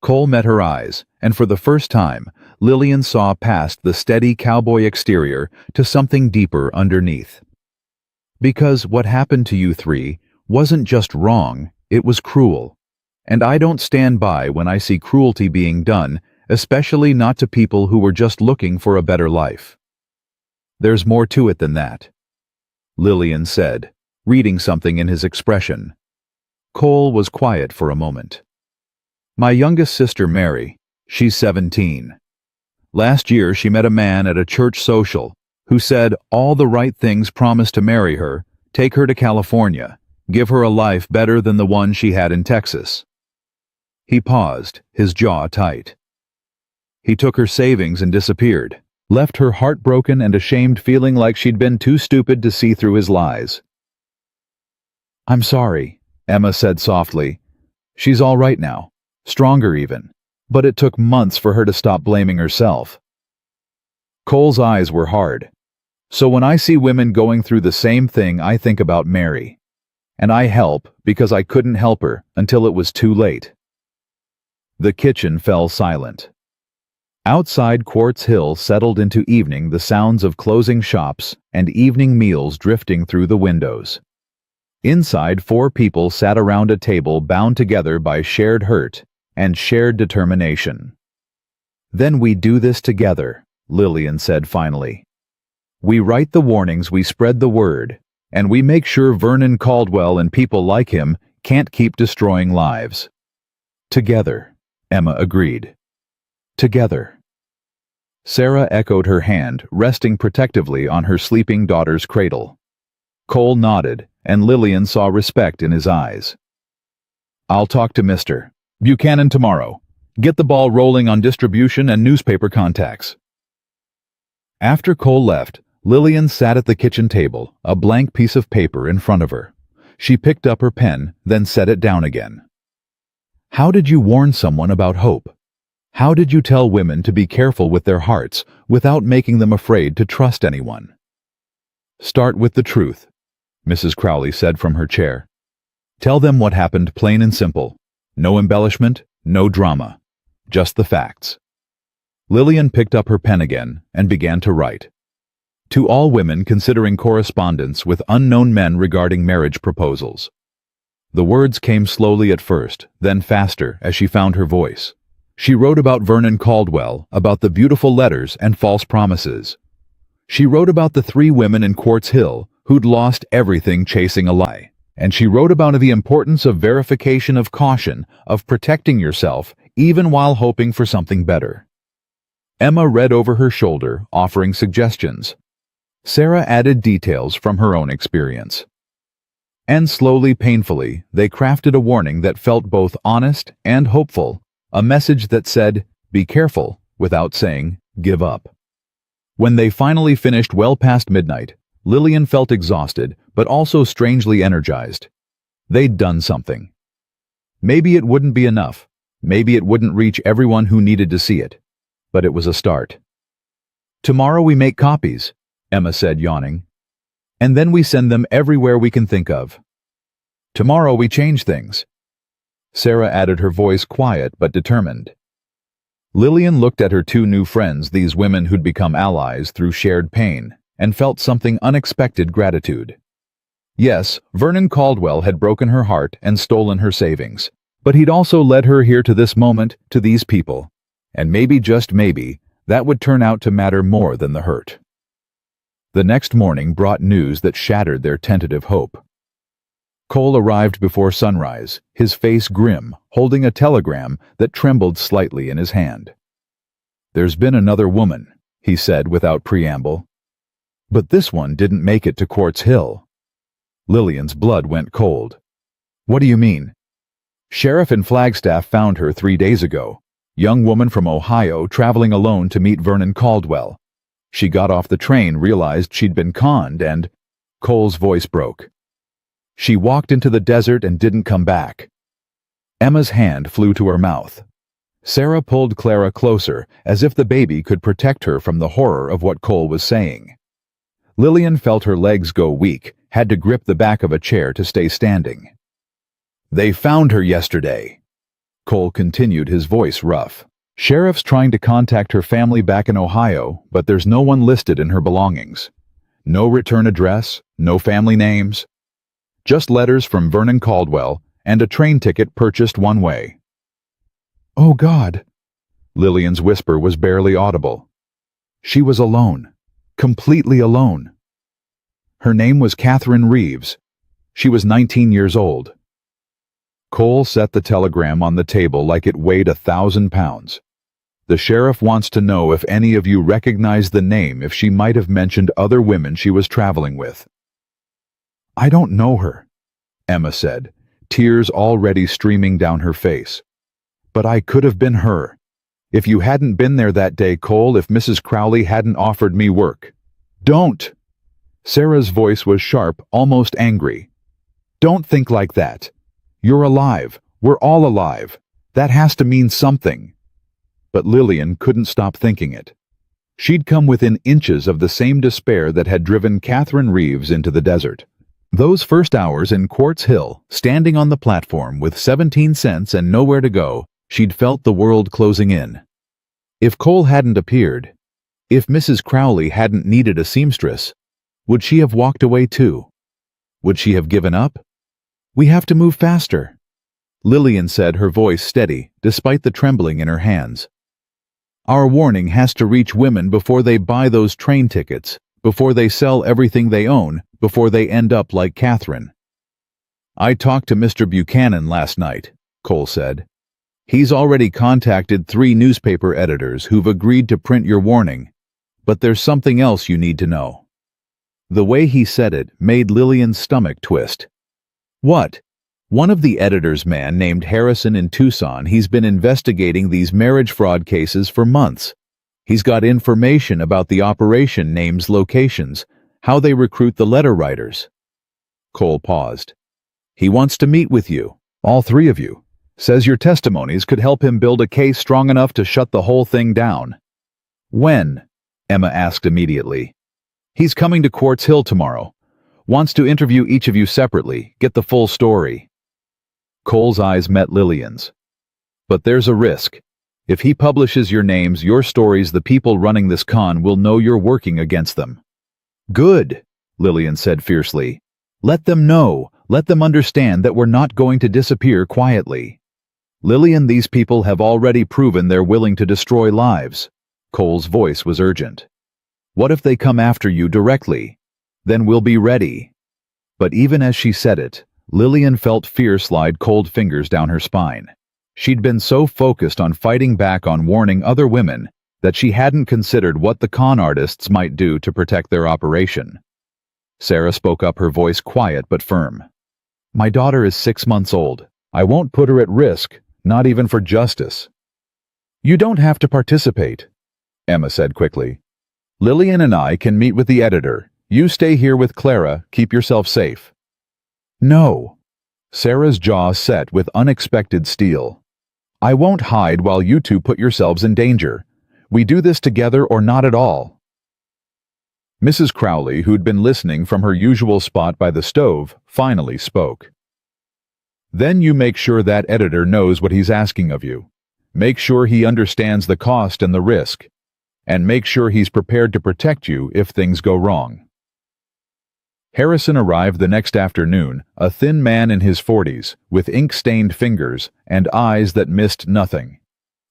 Cole met her eyes, and for the first time, Lillian saw past the steady cowboy exterior to something deeper underneath. Because what happened to you 3 wasn't just wrong, it was cruel. And I don't stand by when I see cruelty being done, especially not to people who were just looking for a better life. There's more to it than that, Lillian said, reading something in his expression. Cole was quiet for a moment. My youngest sister, Mary, she's 17. Last year she met a man at a church social who said all the right things, promised to marry her, take her to California, give her a life better than the one she had in Texas. He paused, his jaw tight. He took her savings and disappeared, left her heartbroken and ashamed, feeling like she'd been too stupid to see through his lies. I'm sorry, Emma said softly. She's all right now, stronger even, but it took months for her to stop blaming herself. Cole's eyes were hard. So when I see women going through the same thing, I think about Mary. And I help because I couldn't help her until it was too late. The kitchen fell silent. Outside Quartz Hill settled into evening, the sounds of closing shops and evening meals drifting through the windows. Inside, 4 people sat around a table bound together by shared hurt and shared determination. Then we do this together, Lillian said finally. We write the warnings, we spread the word, and we make sure Vernon Caldwell and people like him can't keep destroying lives. Together, Emma agreed. Together. Sarah echoed her hand, resting protectively on her sleeping daughter's cradle. Cole nodded, and Lillian saw respect in his eyes. I'll talk to Mr. Buchanan tomorrow. Get the ball rolling on distribution and newspaper contacts. After Cole left, Lillian sat at the kitchen table, a blank piece of paper in front of her. She picked up her pen, then set it down again. How did you warn someone about hope? How did you tell women to be careful with their hearts without making them afraid to trust anyone? Start with the truth, Mrs. Crowley said from her chair. Tell them what happened, plain and simple. No embellishment, no drama. Just the facts. Lillian picked up her pen again and began to write. To all women considering correspondence with unknown men regarding marriage proposals. The words came slowly at first, then faster as she found her voice. She wrote about Vernon Caldwell, about the beautiful letters and false promises. She wrote about the 3 women in Quartz Hill who'd lost everything chasing a lie. And she wrote about the importance of verification, of caution, of protecting yourself, even while hoping for something better. Emma read over her shoulder, offering suggestions. Sarah added details from her own experience. And slowly, painfully, they crafted a warning that felt both honest and hopeful, a message that said, "Be careful," without saying, "Give up." When they finally finished well past midnight, Lillian felt exhausted, but also strangely energized. They'd done something. Maybe it wouldn't be enough. Maybe it wouldn't reach everyone who needed to see it. But it was a start. "Tomorrow we make copies," Emma said, yawning. "And then we send them everywhere we can think of. Tomorrow we change things." Sarah added, her voice quiet but determined. Lillian looked at her 2 new friends, these women who'd become allies through shared pain, and felt something unexpected: gratitude. Yes, Vernon Caldwell had broken her heart and stolen her savings, but he'd also led her here to this moment, to these people. And maybe, just maybe, that would turn out to matter more than the hurt. The next morning brought news that shattered their tentative hope. Cole arrived before sunrise, his face grim, holding a telegram that trembled slightly in his hand. "There's been another woman," he said without preamble. "But this one didn't make it to Quartz Hill." Lillian's blood went cold. "What do you mean?" "Sheriff in Flagstaff found her 3 days ago. Young woman from Ohio traveling alone to meet Vernon Caldwell. She got off the train, realized she'd been conned, and—" Cole's voice broke. "She walked into the desert and didn't come back." Emma's hand flew to her mouth. Sarah pulled Clara closer, as if the baby could protect her from the horror of what Cole was saying. Lillian felt her legs go weak, had to grip the back of a chair to stay standing. "They found her yesterday," Cole continued, his voice rough. "Sheriff's trying to contact her family back in Ohio, but there's no one listed in her belongings. No return address, no family names. Just letters from Vernon Caldwell and a train ticket purchased one way." "Oh God!" Lillian's whisper was barely audible. She was alone. Completely alone. Her name was Catherine Reeves. She was 19 years old. Cole set the telegram on the table like it weighed 1,000 pounds. "The sheriff wants to know if any of you recognize the name, if she might have mentioned other women she was traveling with." "I don't know her," Emma said, tears already streaming down her face. "But I could have been her. If you hadn't been there that day, Cole, if Mrs. Crowley hadn't offered me work." "Don't!" Sarah's voice was sharp, almost angry. "Don't think like that. You're alive. We're all alive. That has to mean something." But Lillian couldn't stop thinking it. She'd come within inches of the same despair that had driven Catherine Reeves into the desert. Those first hours in Quartz Hill, standing on the platform with 17 cents and nowhere to go, she'd felt the world closing in. If Cole hadn't appeared, if Mrs. Crowley hadn't needed a seamstress, would she have walked away too? Would she have given up? "We have to move faster," Lillian said, her voice steady, despite the trembling in her hands. "Our warning has to reach women before they buy those train tickets, before they sell everything they own, before they end up like Catherine." "I talked to Mr. Buchanan last night," Cole said. "He's already contacted 3 newspaper editors who've agreed to print your warning. But there's something else you need to know." The way he said it made Lillian's stomach twist. "What?" "One of the editors, man named Harrison in Tucson, he's been investigating these marriage fraud cases for months. He's got information about the operation, names, locations, how they recruit the letter writers." Cole paused. "He wants to meet with you, all 3 of you. Says your testimonies could help him build a case strong enough to shut the whole thing down." "When?" Emma asked immediately. "He's coming to Quartz Hill tomorrow. Wants to interview each of you separately, get the full story." Cole's eyes met Lillian's. "But there's a risk. If he publishes your names, your stories, the people running this con will know you're working against them." "Good," Lillian said fiercely. "Let them know. Let them understand that we're not going to disappear quietly." "Lillian, these people have already proven they're willing to destroy lives." Cole's voice was urgent. What if they come after you directly? Then we'll be ready." But even as she said it, Lillian felt fear slide cold fingers down her spine. She'd been so focused on fighting back on warning other women that she hadn't considered what the con artists might do to protect their operation. Sarah spoke up, her voice quiet but firm. "My daughter is 6 months old. I won't put her at risk, not even for justice." "You don't have to participate," Emma said quickly. "Lillian and I can meet with the editor. You stay here with Clara, keep yourself safe." "No." Sarah's jaw set with unexpected steel. "I won't hide while you two put yourselves in danger. We do this together or not at all." Mrs. Crowley, who'd been listening from her usual spot by the stove, finally spoke. "Then you make sure that editor knows what he's asking of you. Make sure he understands the cost and the risk. And make sure he's prepared to protect you if things go wrong." Harrison arrived the next afternoon, a thin man in his 40s, with ink-stained fingers and eyes that missed nothing.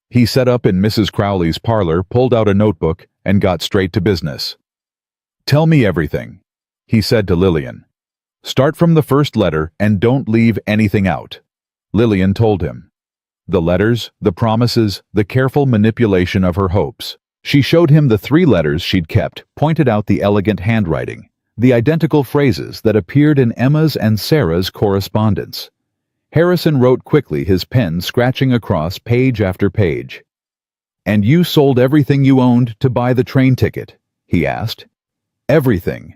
He set up in Mrs. Crowley's parlor, pulled out a notebook, and got straight to business. "Tell me everything," he said to Lillian. "Start from the first letter and don't leave anything out." Lillian told him. The letters, the promises, the careful manipulation of her hopes. She showed him the 3 letters she'd kept, pointed out the elegant handwriting, the identical phrases that appeared in Emma's and Sarah's correspondence. Harrison wrote quickly, his pen scratching across page after page. "And you sold everything you owned to buy the train ticket?" he asked. "Everything."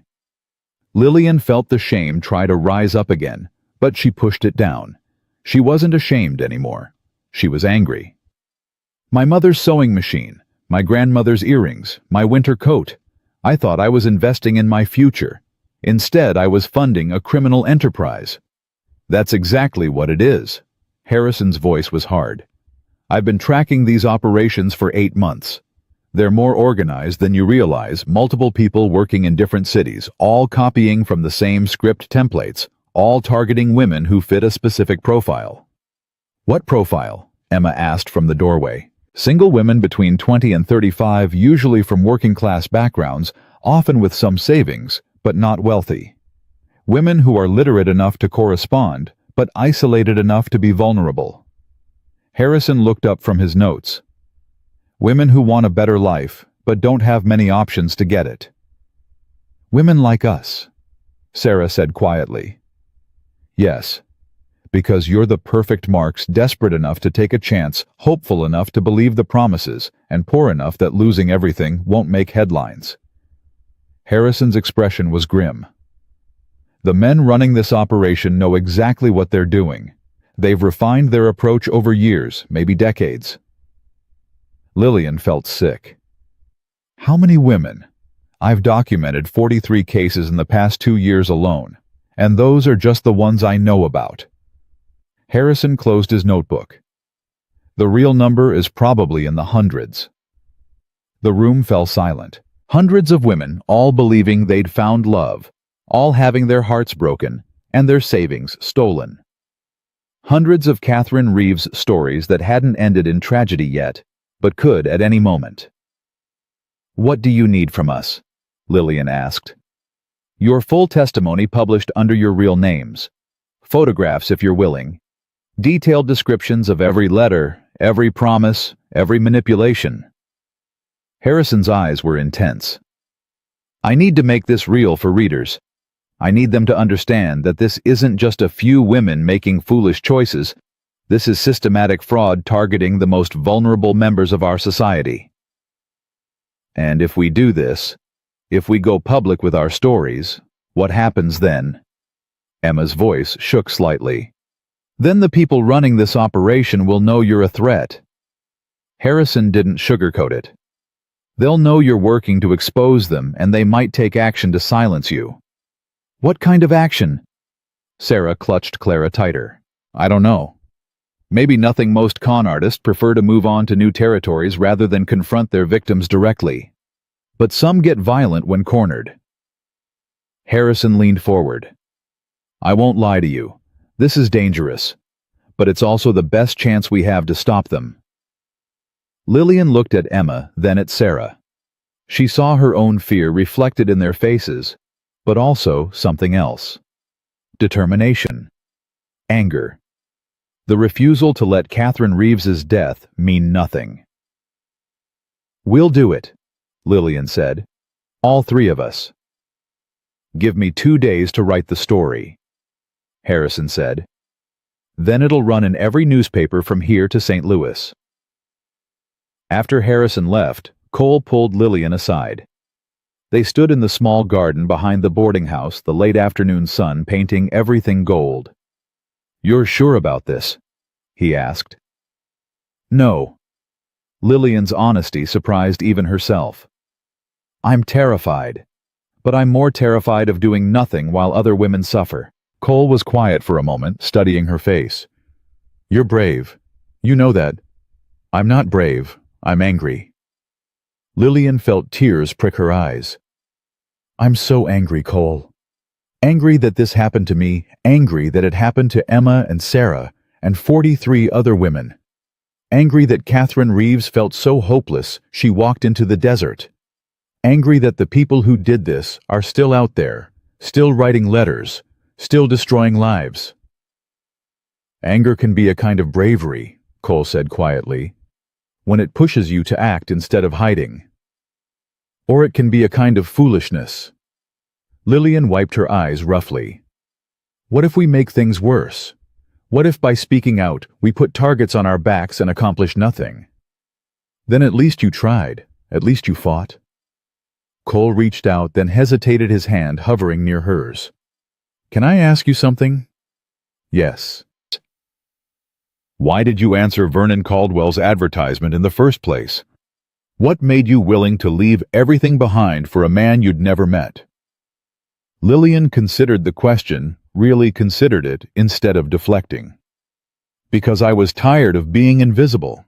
Lillian felt the shame try to rise up again, but she pushed it down. She wasn't ashamed anymore. She was angry. "My mother's sewing machine, my grandmother's earrings, my winter coat. I thought I was investing in my future. Instead, I was funding a criminal enterprise." "That's exactly what it is." Harrison's voice was hard. "I've been tracking these operations for 8 months. They're more organized than you realize, multiple people working in different cities, all copying from the same script templates, all targeting women who fit a specific profile." "What profile?" Emma asked from the doorway. "Single women between 20 and 35, usually from working-class backgrounds, often with some savings, but not wealthy. Women who are literate enough to correspond, but isolated enough to be vulnerable." Harrison looked up from his notes. "Women who want a better life, but don't have many options to get it." "Women like us," Sarah said quietly. "Yes. Because you're the perfect marks, desperate enough to take a chance, hopeful enough to believe the promises, and poor enough that losing everything won't make headlines." Harrison's expression was grim. "The men running this operation know exactly what they're doing. They've refined their approach over years, maybe decades." Lillian felt sick. "How many women?" "I've documented 43 cases in the past 2 years alone, and those are just the ones I know about." Harrison closed his notebook. "The real number is probably in the hundreds." The room fell silent. Hundreds of women, all believing they'd found love, all having their hearts broken and their savings stolen. Hundreds of Catherine Reeves stories that hadn't ended in tragedy yet, but could at any moment. "What do you need from us?" Lillian asked. "Your full testimony published under your real names. Photographs if you're willing. Detailed descriptions of every letter, every promise, every manipulation." Harrison's eyes were intense. "I need to make this real for readers. I need them to understand that this isn't just a few women making foolish choices. This is systematic fraud targeting the most vulnerable members of our society. And if we do this, if we go public with our stories, what happens then?" Emma's voice shook slightly. "Then the people running this operation will know you're a threat." Harrison didn't sugarcoat it. "They'll know you're working to expose them, and they might take action to silence you." "What kind of action?" Sarah clutched Clara tighter. "I don't know. Maybe nothing. Most con artists prefer to move on to new territories rather than confront their victims directly. But some get violent when cornered." Harrison leaned forward. "I won't lie to you. This is dangerous, but it's also the best chance we have to stop them." Lillian looked at Emma, then at Sarah. She saw her own fear reflected in their faces, but also something else. Determination. Anger. The refusal to let Catherine Reeves's death mean nothing. "We'll do it," Lillian said. "All three of us." "Give me 2 days to write the story," Harrison said. "Then it'll run in every newspaper from here to St. Louis." After Harrison left, Cole pulled Lillian aside. They stood in the small garden behind the boarding house, the late afternoon sun painting everything gold. "You're sure about this?" he asked. "No." Lillian's honesty surprised even herself. "I'm terrified. But I'm more terrified of doing nothing while other women suffer." Cole was quiet for a moment, studying her face. "You're brave. You know that." "I'm not brave. I'm angry." Lillian felt tears prick her eyes. "I'm so angry, Cole. Angry that this happened to me, angry that it happened to Emma and Sarah and 43 other women. Angry that Catherine Reeves felt so hopeless she walked into the desert. Angry that the people who did this are still out there, still writing letters, still destroying lives." "Anger can be a kind of bravery," Cole said quietly, "when it pushes you to act instead of hiding. Or it can be a kind of foolishness." Lillian wiped her eyes roughly. "What if we make things worse? What if by speaking out we put targets on our backs and accomplish nothing?" "Then at least you tried. At least you fought." Cole reached out, then hesitated, his hand hovering near hers. "Can I ask you something?" "Yes." "Why did you answer Vernon Caldwell's advertisement in the first place? What made you willing to leave everything behind for a man you'd never met?" Lillian considered the question, really considered it, instead of deflecting. "Because I was tired of being invisible.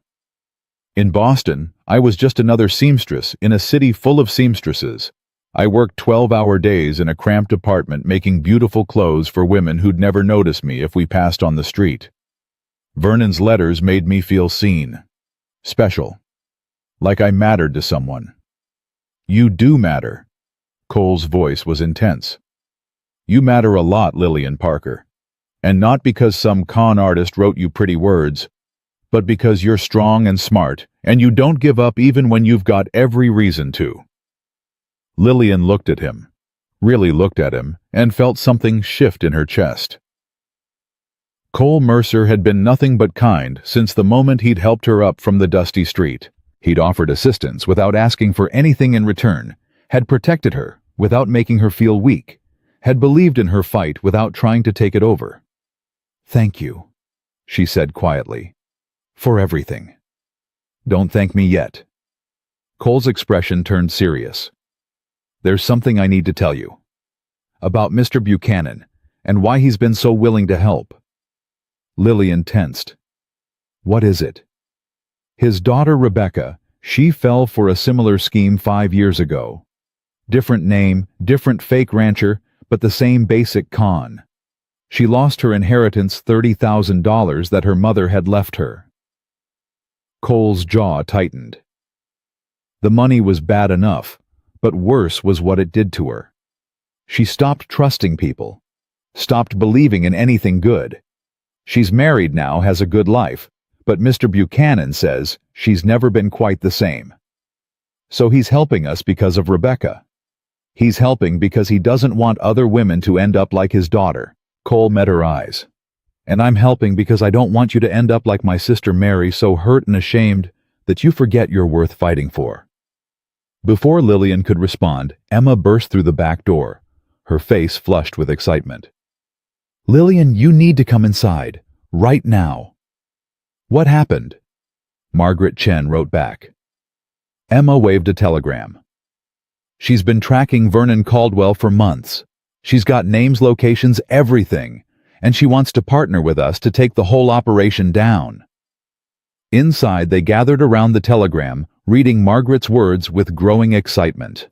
In Boston, I was just another seamstress in a city full of seamstresses. I worked 12-hour days in a cramped apartment making beautiful clothes for women who'd never notice me if we passed on the street. Vernon's letters made me feel seen, special, like I mattered to someone." "You do matter." Cole's voice was intense. "You matter a lot, Lillian Parker. And not because some con artist wrote you pretty words, but because you're strong and smart, and you don't give up even when you've got every reason to." Lillian looked at him, really looked at him, and felt something shift in her chest. Cole Mercer had been nothing but kind since the moment he'd helped her up from the dusty street. He'd offered assistance without asking for anything in return, had protected her without making her feel weak, had believed in her fight without trying to take it over. "Thank you," she said quietly, "for everything." "Don't thank me yet." Cole's expression turned serious. "There's something I need to tell you. About Mr. Buchanan, and why he's been so willing to help." Lillian tensed. "What is it?" "His daughter Rebecca, she fell for a similar scheme 5 years ago. Different name, different fake rancher, but the same basic con. She lost her inheritance, $30,000 that her mother had left her." Cole's jaw tightened. The money was bad enough, but worse was what it did to her. She stopped trusting people, stopped believing in anything good. She's married now, has a good life, but Mr. Buchanan says she's never been quite the same. So he's helping us because of Rebecca. He's helping because he doesn't want other women to end up like his daughter. Cole met her eyes. "And I'm helping because I don't want you to end up like my sister Mary, so hurt and ashamed that you forget you're worth fighting for." Before Lillian could respond, Emma burst through the back door, her face flushed with excitement. "Lillian, you need to come inside, right now." "What happened?" Margaret Chen wrote back. Emma waved a telegram. "She's been tracking Vernon Caldwell for months. She's got names, locations, everything, and she wants to partner with us to take the whole operation down." Inside, they gathered around the telegram, reading Margaret's words with growing excitement.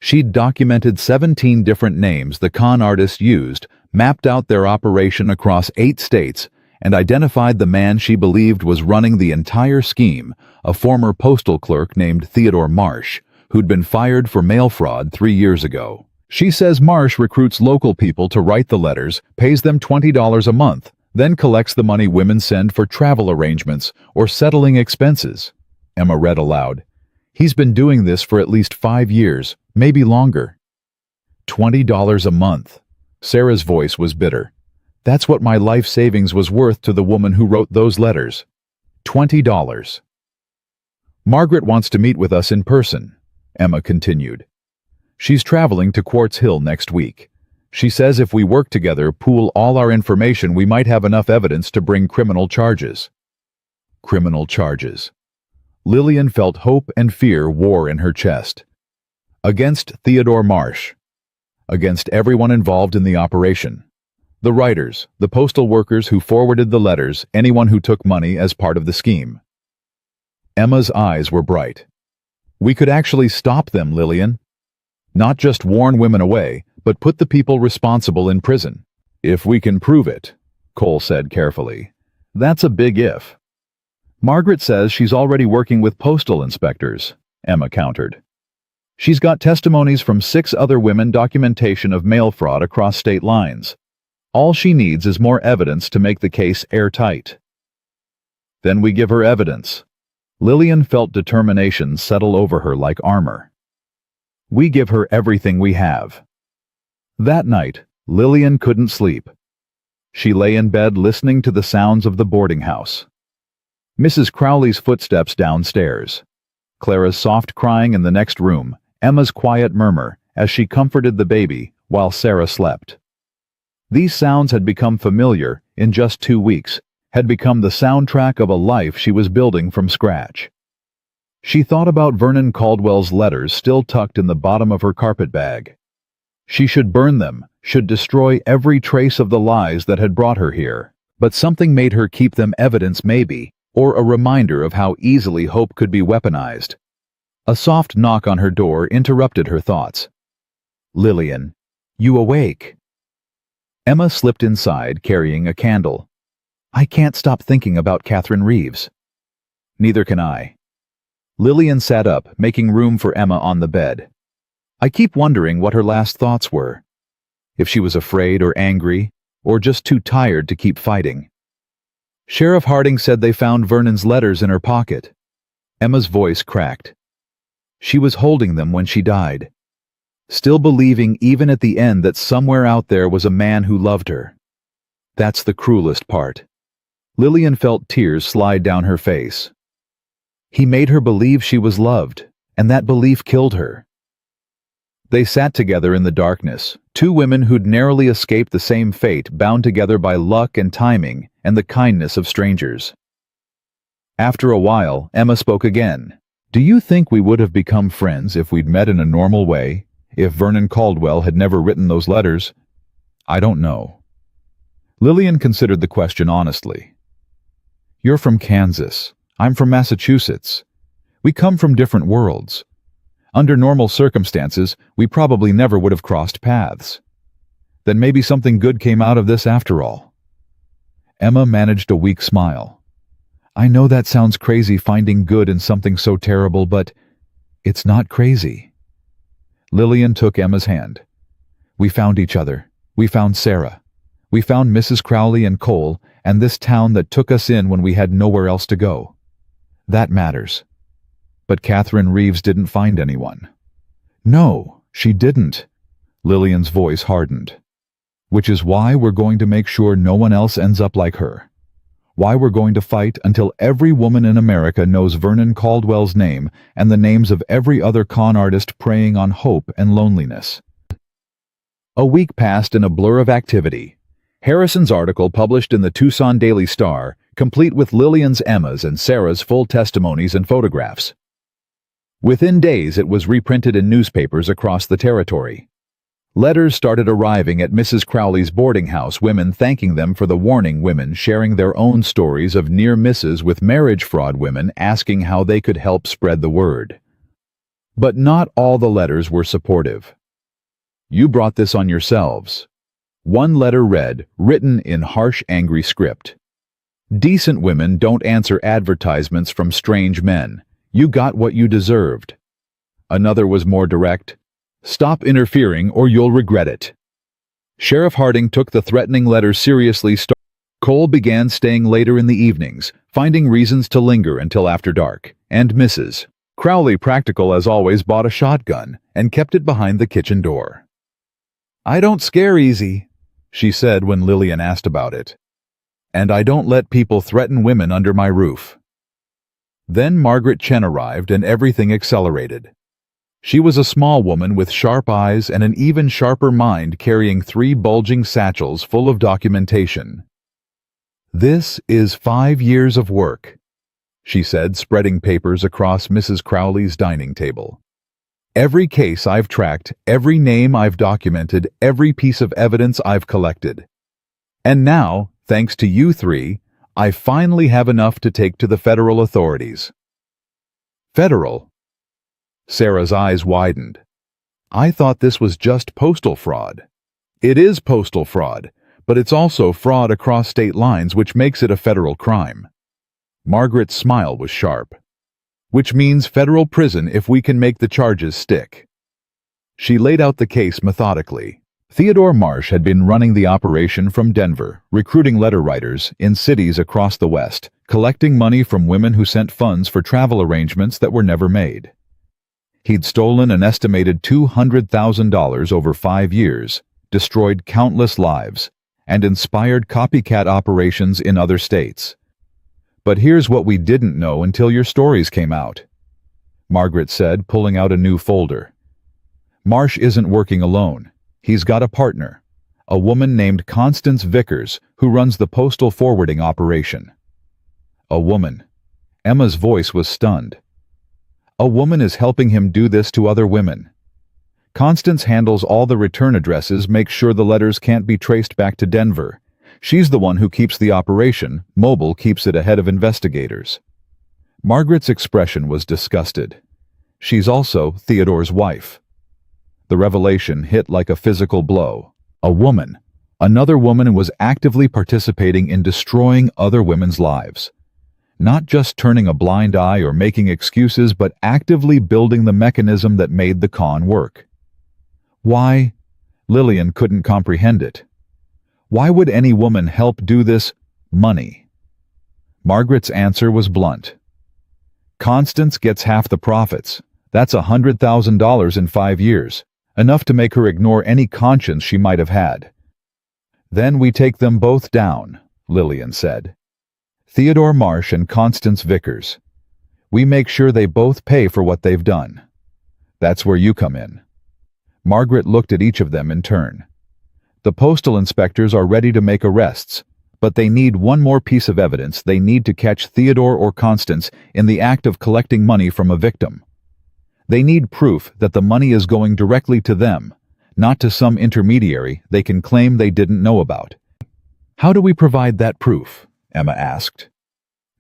She'd documented 17 different names the con artist used, mapped out their operation across 8 states, and identified the man she believed was running the entire scheme, a former postal clerk named Theodore Marsh, who'd been fired for mail fraud 3 years ago. She says Marsh recruits local people to write the letters, pays them $20 a month, then collects the money women send for travel arrangements or settling expenses. Emma read aloud. He's been doing this for at least 5 years, maybe longer. $20 a month. Sarah's voice was bitter. That's what my life savings was worth to the woman who wrote those letters. $20. Margaret wants to meet with us in person, Emma continued. She's traveling to Quartz Hill next week. She says if we work together, pool all our information, we might have enough evidence to bring criminal charges. Criminal charges. Lillian felt hope and fear war in her chest. Against Theodore Marsh. Against everyone involved in the operation. The writers, the postal workers who forwarded the letters, anyone who took money as part of the scheme. Emma's eyes were bright. We could actually stop them, Lillian. Not just warn women away, but put the people responsible in prison. If we can prove it, Cole said carefully. That's a big if. Margaret says she's already working with postal inspectors, Emma countered. She's got testimonies from 6 other women, documentation of mail fraud across state lines. All she needs is more evidence to make the case airtight. Then we give her evidence. Lillian felt determination settle over her like armor. We give her everything we have. That night, Lillian couldn't sleep. She lay in bed listening to the sounds of the boarding house. Mrs. Crowley's footsteps downstairs. Clara's soft crying in the next room, Emma's quiet murmur as she comforted the baby while Sarah slept. These sounds had become familiar in just 2 weeks, had become the soundtrack of a life she was building from scratch. She thought about Vernon Caldwell's letters still tucked in the bottom of her carpet bag. She should burn them, should destroy every trace of the lies that had brought her here. But something made her keep them, evidence maybe, or a reminder of how easily hope could be weaponized. A soft knock on her door interrupted her thoughts. Lillian, you awake? Emma slipped inside carrying a candle. I can't stop thinking about Catherine Reeves. Neither can I. Lillian sat up, making room for Emma on the bed. I keep wondering what her last thoughts were. If she was afraid or angry, or just too tired to keep fighting. Sheriff Harding said they found Vernon's letters in her pocket. Emma's voice cracked. She was holding them when she died. Still believing even at the end that somewhere out there was a man who loved her. That's the cruelest part. Lillian felt tears slide down her face. He made her believe she was loved, and that belief killed her. They sat together in the darkness, 2 women who'd narrowly escaped the same fate, bound together by luck and timing and the kindness of strangers. After a while, Emma spoke again. Do you think we would have become friends if we'd met in a normal way, if Vernon Caldwell had never written those letters? I don't know. Lillian considered the question honestly. You're from Kansas. I'm from Massachusetts. We come from different worlds. Under normal circumstances, we probably never would have crossed paths. Then maybe something good came out of this after all. Emma managed a weak smile. I know that sounds crazy, finding good in something so terrible, but it's not crazy. Lillian took Emma's hand. We found each other. We found Sarah. We found Mrs. Crowley and Cole and this town that took us in when we had nowhere else to go. That matters. But Catherine Reeves didn't find anyone. No, she didn't. Lillian's voice hardened. Which is why we're going to make sure no one else ends up like her. Why we're going to fight until every woman in America knows Vernon Caldwell's name and the names of every other con artist preying on hope and loneliness. A week passed in a blur of activity. Harrison's article published in the Tucson Daily Star, complete with Lillian's, Emma's, and Sarah's full testimonies and photographs. Within days, it was reprinted in newspapers across the territory. Letters started arriving at Mrs. Crowley's boarding house, women thanking them for the warning, women sharing their own stories of near misses with marriage fraud, women asking how they could help spread the word. But not all the letters were supportive. You brought this on yourselves. One letter read, written in harsh, angry script. Decent women don't answer advertisements from strange men. You got what you deserved. Another was more direct. "Stop interfering or you'll regret it." Sheriff Harding took the threatening letter seriously. Cole began staying later in the evenings, finding reasons to linger until after dark, and Mrs. Crowley, practical as always, bought a shotgun and kept it behind the kitchen door. "I don't scare easy," she said when Lillian asked about it. "And I don't let people threaten women under my roof." Then Margaret Chen arrived and everything accelerated. She was a small woman with sharp eyes and an even sharper mind, carrying 3 bulging satchels full of documentation. "This is 5 years of work," she said, spreading papers across Mrs. Crowley's dining table. "Every case I've tracked, every name I've documented, every piece of evidence I've collected. And now, thanks to you 3, I finally have enough to take to the federal authorities." "Federal?" Sarah's eyes widened. "I thought this was just postal fraud." "It is postal fraud, but it's also fraud across state lines, which makes it a federal crime." Margaret's smile was sharp. "Which means federal prison if we can make the charges stick." She laid out the case methodically. Theodore Marsh had been running the operation from Denver, recruiting letter writers in cities across the West, collecting money from women who sent funds for travel arrangements that were never made. He'd stolen an estimated $200,000 over 5 years, destroyed countless lives, and inspired copycat operations in other states. "But here's what we didn't know until your stories came out," Margaret said, pulling out a new folder. "Marsh isn't working alone. He's got a partner, a woman named Constance Vickers, who runs the postal forwarding operation." "A woman?" Emma's voice was stunned. "A woman is helping him do this to other women. Constance handles all the return addresses, makes sure the letters can't be traced back to Denver. She's the one who keeps the operation mobile, keeps it ahead of investigators." Margaret's expression was disgusted. "She's also Theodore's wife." The revelation hit like a physical blow. A woman, another woman who was actively participating in destroying other women's lives. Not just turning a blind eye or making excuses, but actively building the mechanism that made the con work. Why? Lillian couldn't comprehend it. Why would any woman help do this? Money. Margaret's answer was blunt. "Constance gets half the profits. That's $100,000 in 5 years, enough to make her ignore any conscience she might have had." "Then we take them both down," Lillian said. "Theodore Marsh and Constance Vickers. We make sure they both pay for what they've done. That's where you come in." Margaret looked at each of them in turn. "The postal inspectors are ready to make arrests, but they need one more piece of evidence. They need to catch Theodore or Constance in the act of collecting money from a victim. They need proof that the money is going directly to them, not to some intermediary they can claim they didn't know about." "How do we provide that proof?" Emma asked.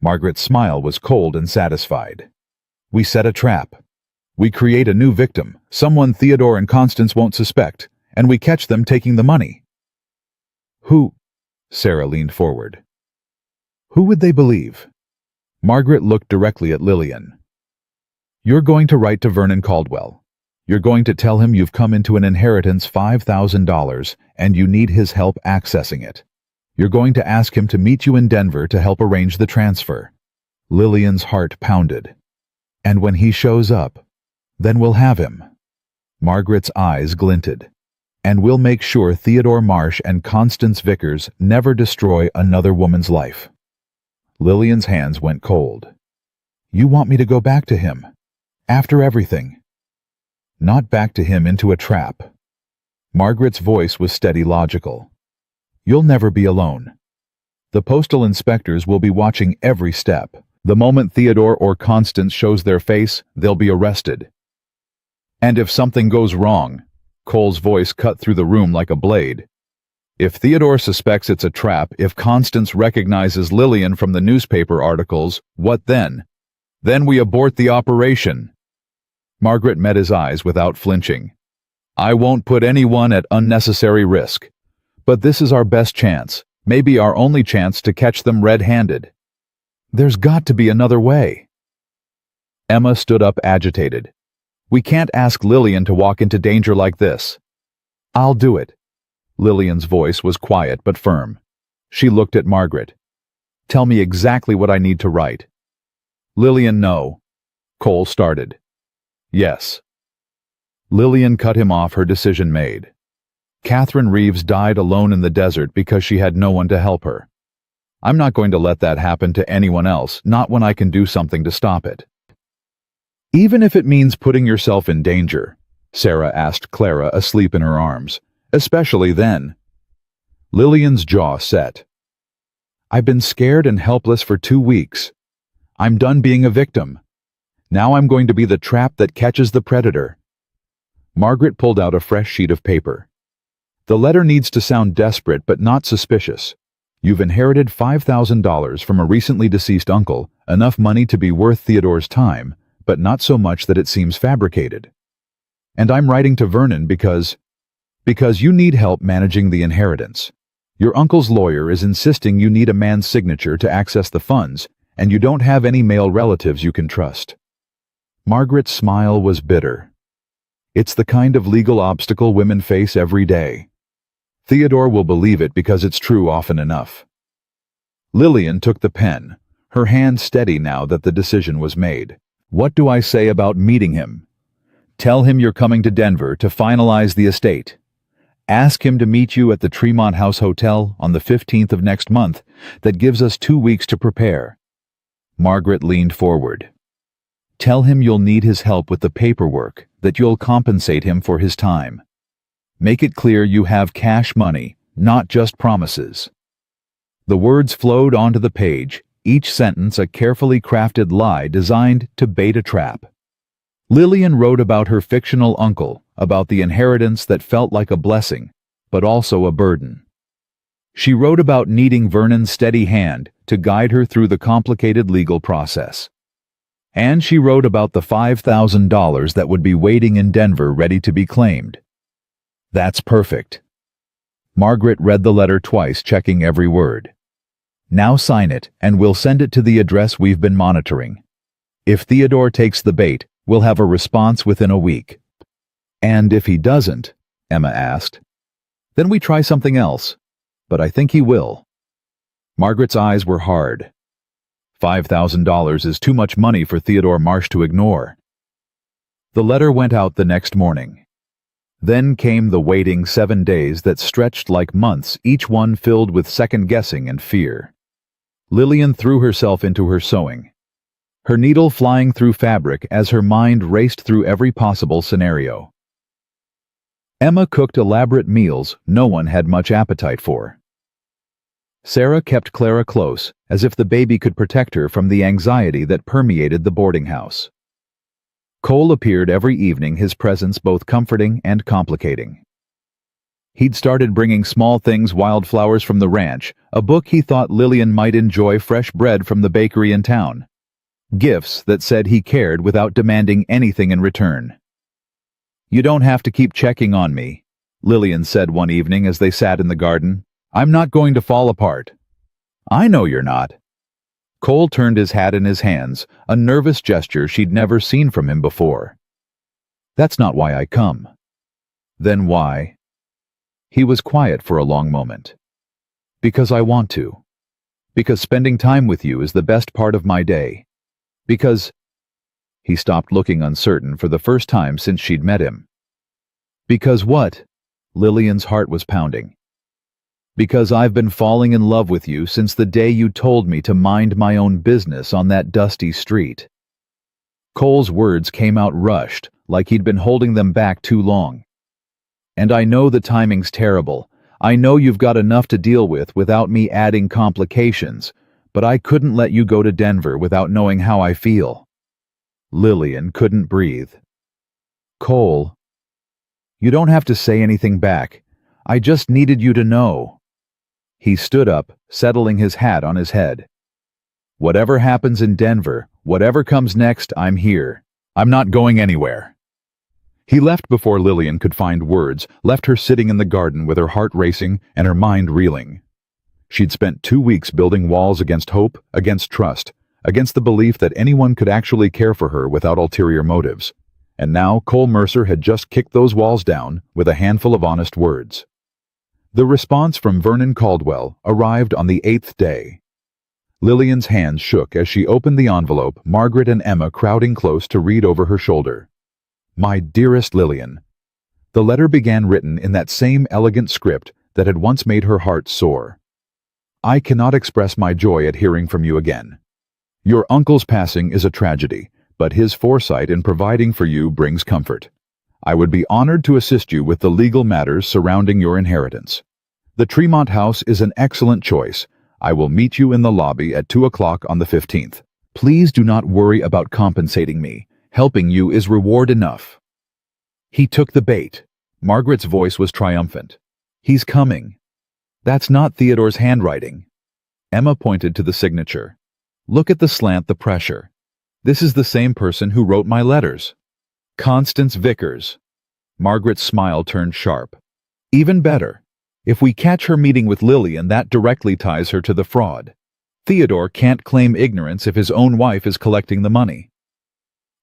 Margaret's smile was cold and satisfied. "We set a trap. We create a new victim, someone Theodore and Constance won't suspect, and we catch them taking the money." "Who?" Sarah leaned forward. "Who would they believe?" Margaret looked directly at Lillian. "You're going to write to Vernon Caldwell. You're going to tell him you've come into an inheritance $5,000 and you need his help accessing it. You're going to ask him to meet you in Denver to help arrange the transfer." Lillian's heart pounded. "And when he shows up, then we'll have him." Margaret's eyes glinted. "And we'll make sure Theodore Marsh and Constance Vickers never destroy another woman's life." Lillian's hands went cold. "You want me to go back to him? After everything?" "Not back to him into a trap." Margaret's voice was steady, logical. "You'll never be alone. The postal inspectors will be watching every step. The moment Theodore or Constance shows their face, they'll be arrested. And if something goes wrong," Cole's voice cut through the room like a blade. "If Theodore suspects it's a trap, if Constance recognizes Lillian from the newspaper articles, what then? Then we abort the operation." Margaret met his eyes without flinching. "I won't put anyone at unnecessary risk. But this is our best chance, maybe our only chance to catch them red-handed. There's got to be another way." Emma stood up, agitated. We can't ask Lillian to walk into danger like this. I'll do it. Lillian's voice was quiet but firm. She looked at Margaret. Tell me exactly what I need to write. Lillian, no. Cole started. Yes. Lillian cut him off, her decision made. Catherine Reeves died alone in the desert because she had no one to help her. I'm not going to let that happen to anyone else, not when I can do something to stop it. Even if it means putting yourself in danger, Sarah asked Clara, asleep in her arms. Especially then. Lillian's jaw set. I've been scared and helpless for 2 weeks. I'm done being a victim. Now I'm going to be the trap that catches the predator. Margaret pulled out a fresh sheet of paper. The letter needs to sound desperate but not suspicious. You've inherited $5,000 from a recently deceased uncle, enough money to be worth Theodore's time, but not so much that it seems fabricated. And I'm writing to Vernon because you need help managing the inheritance. Your uncle's lawyer is insisting you need a man's signature to access the funds, and you don't have any male relatives you can trust. Margaret's smile was bitter. It's the kind of legal obstacle women face every day. Theodore will believe it because it's true often enough. Lillian took the pen, her hand steady now that the decision was made. What do I say about meeting him? Tell him you're coming to Denver to finalize the estate. Ask him to meet you at the Tremont House Hotel on the 15th of next month. That gives us 2 weeks to prepare. Margaret leaned forward. Tell him you'll need his help with the paperwork, that you'll compensate him for his time. Make it clear you have cash money, not just promises. The words flowed onto the page, each sentence a carefully crafted lie designed to bait a trap. Lillian wrote about her fictional uncle, about the inheritance that felt like a blessing, but also a burden. She wrote about needing Vernon's steady hand to guide her through the complicated legal process. And she wrote about the $5,000 that would be waiting in Denver ready to be claimed. That's perfect. Margaret read the letter twice, checking every word. Now sign it, and we'll send it to the address we've been monitoring. If Theodore takes the bait, we'll have a response within a week. And if he doesn't, Emma asked, then we try something else. But I think he will. Margaret's eyes were hard. $5,000 is too much money for Theodore Marsh to ignore. The letter went out the next morning. Then came the waiting 7 days that stretched like months, each one filled with second-guessing and fear. Lillian threw herself into her sewing, her needle flying through fabric as her mind raced through every possible scenario. Emma cooked elaborate meals no one had much appetite for. Sarah kept Clara close, as if the baby could protect her from the anxiety that permeated the boarding house. Cole appeared every evening, his presence both comforting and complicating. He'd started bringing small things, wildflowers from the ranch, a book he thought Lillian might enjoy, fresh bread from the bakery in town. Gifts that said he cared without demanding anything in return. You don't have to keep checking on me, Lillian said one evening as they sat in the garden. I'm not going to fall apart. I know you're not. Cole turned his hat in his hands, a nervous gesture she'd never seen from him before. That's not why I come. Then why? He was quiet for a long moment. Because I want to. Because spending time with you is the best part of my day. Because... He stopped, looking uncertain for the first time since she'd met him. Because what? Lillian's heart was pounding. Because I've been falling in love with you since the day you told me to mind my own business on that dusty street. Cole's words came out rushed, like he'd been holding them back too long. And I know the timing's terrible. I know you've got enough to deal with without me adding complications, but I couldn't let you go to Denver without knowing how I feel. Lillian couldn't breathe. Cole, you don't have to say anything back. I just needed you to know. He stood up, settling his hat on his head. Whatever happens in Denver, whatever comes next, I'm here. I'm not going anywhere. He left before Lillian could find words, left her sitting in the garden with her heart racing and her mind reeling. She'd spent 2 weeks building walls against hope, against trust, against the belief that anyone could actually care for her without ulterior motives. And now Cole Mercer had just kicked those walls down with a handful of honest words. The response from Vernon Caldwell arrived on the 8th day. Lillian's hands shook as she opened the envelope, Margaret and Emma crowding close to read over her shoulder. "My dearest Lillian." The letter began written in that same elegant script that had once made her heart soar. "I cannot express my joy at hearing from you again. Your uncle's passing is a tragedy, but his foresight in providing for you brings comfort. I would be honored to assist you with the legal matters surrounding your inheritance. The Tremont House is an excellent choice. I will meet you in the lobby at 2 o'clock on the 15th. Please do not worry about compensating me. Helping you is reward enough." He took the bait. Margaret's voice was triumphant. "He's coming." "That's not Theodore's handwriting." Emma pointed to the signature. "Look at the slant, the pressure. This is the same person who wrote my letters. Constance Vickers." Margaret's smile turned sharp. "Even better. If we catch her meeting with Lillian, that directly ties her to the fraud. Theodore can't claim ignorance if his own wife is collecting the money."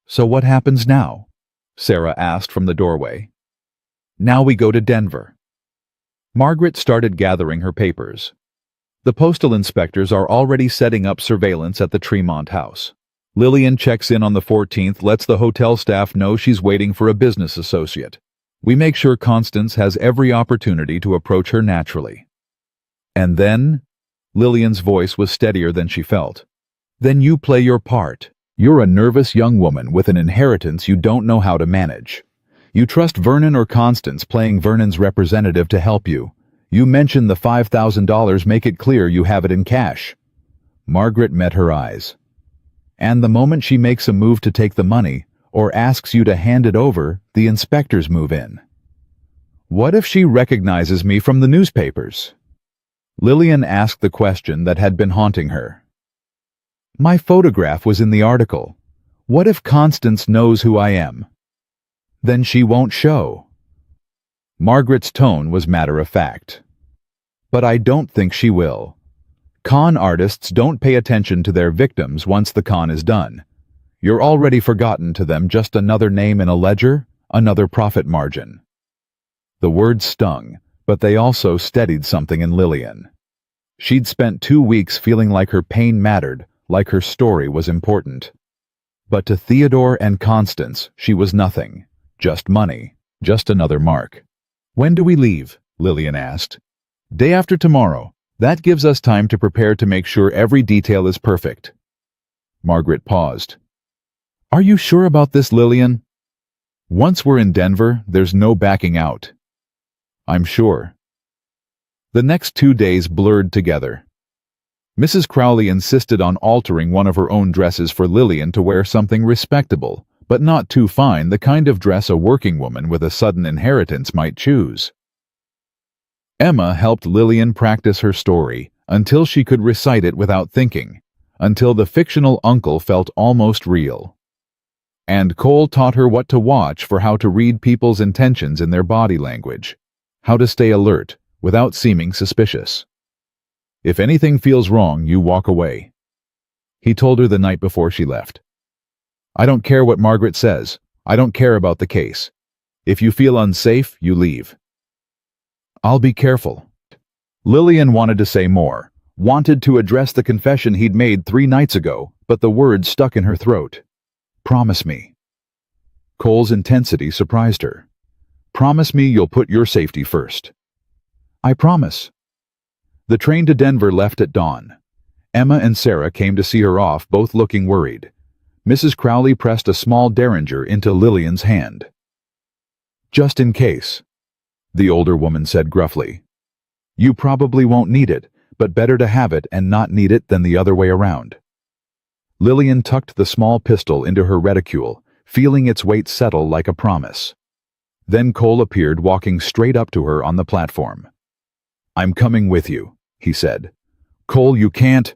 "So what happens now?" Sarah asked from the doorway. "Now we go to Denver." Margaret started gathering her papers. "The postal inspectors are already setting up surveillance at the Tremont house. Lillian checks in on the 14th, lets the hotel staff know she's waiting for a business associate. We make sure Constance has every opportunity to approach her naturally." "And then?" Lillian's voice was steadier than she felt. "Then you play your part. You're a nervous young woman with an inheritance you don't know how to manage. You trust Vernon or Constance, playing Vernon's representative to help you. You mention the $5,000, make it clear you have it in cash." Margaret met her eyes. "And the moment she makes a move to take the money, or asks you to hand it over, the inspectors move in." "What if she recognizes me from the newspapers?" Lillian asked the question that had been haunting her. "My photograph was in the article. What if Constance knows who I am?" "Then she won't show." Margaret's tone was matter-of-fact. "But I don't think she will. Con artists don't pay attention to their victims once the con is done. You're already forgotten to them, just another name in a ledger, another profit margin." The words stung, but they also steadied something in Lillian. She'd spent 2 weeks feeling like her pain mattered, like her story was important. But to Theodore and Constance, she was nothing. Just money. Just another mark. "When do we leave?" Lillian asked. "Day after tomorrow. That gives us time to prepare to make sure every detail is perfect." Margaret paused. "Are you sure about this, Lillian?" "Once we're in Denver, there's no backing out." "I'm sure." The next 2 days blurred together. Mrs. Crowley insisted on altering one of her own dresses for Lillian to wear something respectable, but not too fine, the kind of dress a working woman with a sudden inheritance might choose. Emma helped Lillian practice her story until she could recite it without thinking, until the fictional uncle felt almost real. And Cole taught her what to watch for, how to read people's intentions in their body language, how to stay alert without seeming suspicious. "If anything feels wrong, you walk away," he told her the night before she left. "I don't care what Margaret says. I don't care about the case. If you feel unsafe, you leave." "I'll be careful." Lillian wanted to say more, wanted to address the confession he'd made 3 nights ago, but the words stuck in her throat. "Promise me." Cole's intensity surprised her. "Promise me you'll put your safety first." "I promise." The train to Denver left at dawn. Emma and Sarah came to see her off, both looking worried. Mrs. Crowley pressed a small derringer into Lillian's hand. "Just in case," the older woman said gruffly. "You probably won't need it, but better to have it and not need it than the other way around." Lillian tucked the small pistol into her reticule, feeling its weight settle like a promise. Then Cole appeared, walking straight up to her on the platform. "I'm coming with you," he said. "Cole, you can't."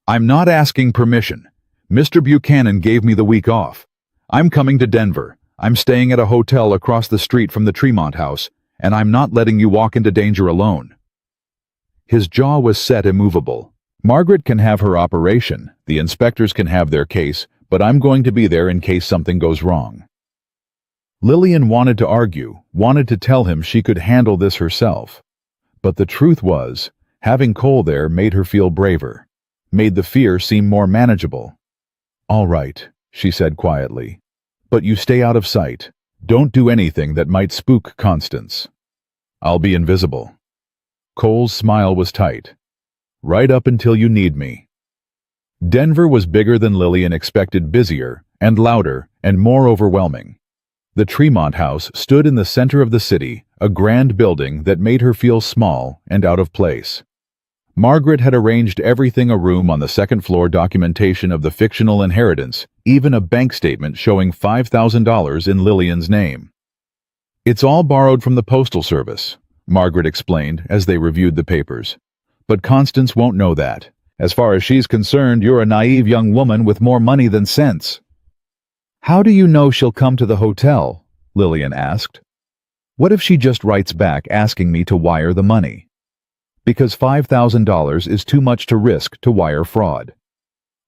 "I'm not asking permission. Mr. Buchanan gave me the week off. I'm coming to Denver. I'm staying at a hotel across the street from the Tremont house, and I'm not letting you walk into danger alone." His jaw was set, immovable. "Margaret can have her operation, the inspectors can have their case, but I'm going to be there in case something goes wrong." Lillian wanted to argue, wanted to tell him she could handle this herself. But the truth was, having Cole there made her feel braver, made the fear seem more manageable. "All right," she said quietly. "But you stay out of sight. Don't do anything that might spook Constance. I'll be invisible." Cole's smile was tight. "Right up until you need me." Denver was bigger than Lillian expected, busier and louder and more overwhelming. The Tremont House stood in the center of the city, a grand building that made her feel small and out of place. Margaret had arranged everything: a room on the second floor, documentation of the fictional inheritance, even a bank statement showing $5,000 in Lillian's name. "It's all borrowed from the Postal Service," Margaret explained as they reviewed the papers. "But Constance won't know that. As far as she's concerned, you're a naive young woman with more money than sense." "How do you know she'll come to the hotel?" Lillian asked. "What if she just writes back asking me to wire the money?" "Because $5,000 is too much to risk to wire fraud.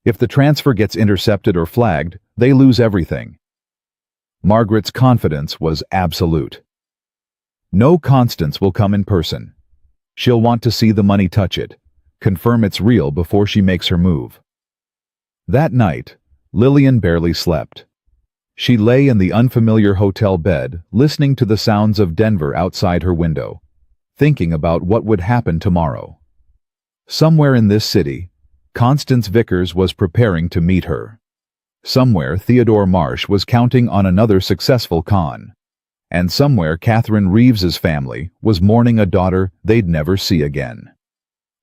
If the transfer gets intercepted or flagged, they lose everything." Margaret's confidence was absolute. "No, Constance will come in person. She'll want to see the money, touch it, confirm it's real before she makes her move." That night, Lillian barely slept. She lay in the unfamiliar hotel bed, listening to the sounds of Denver outside her window, thinking about what would happen tomorrow. Somewhere in this city, Constance Vickers was preparing to meet her. Somewhere, Theodore Marsh was counting on another successful con. And somewhere, Catherine Reeves's family was mourning a daughter they'd never see again.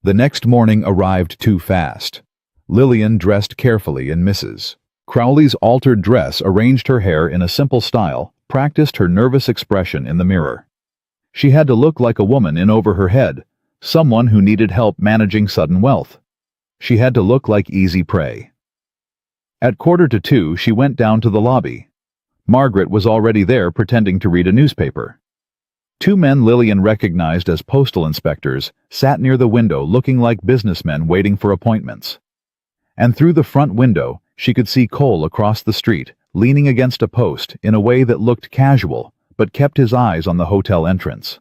The next morning arrived too fast. Lillian dressed carefully in Mrs. Crowley's altered dress, arranged her hair in a simple style, practiced her nervous expression in the mirror. She had to look like a woman in over her head, someone who needed help managing sudden wealth. She had to look like easy prey. At 1:45, she went down to the lobby. Margaret was already there, pretending to read a newspaper. Two men Lillian recognized as postal inspectors sat near the window, looking like businessmen waiting for appointments. And through the front window, she could see Cole across the street, leaning against a post in a way that looked casual, but kept his eyes on the hotel entrance.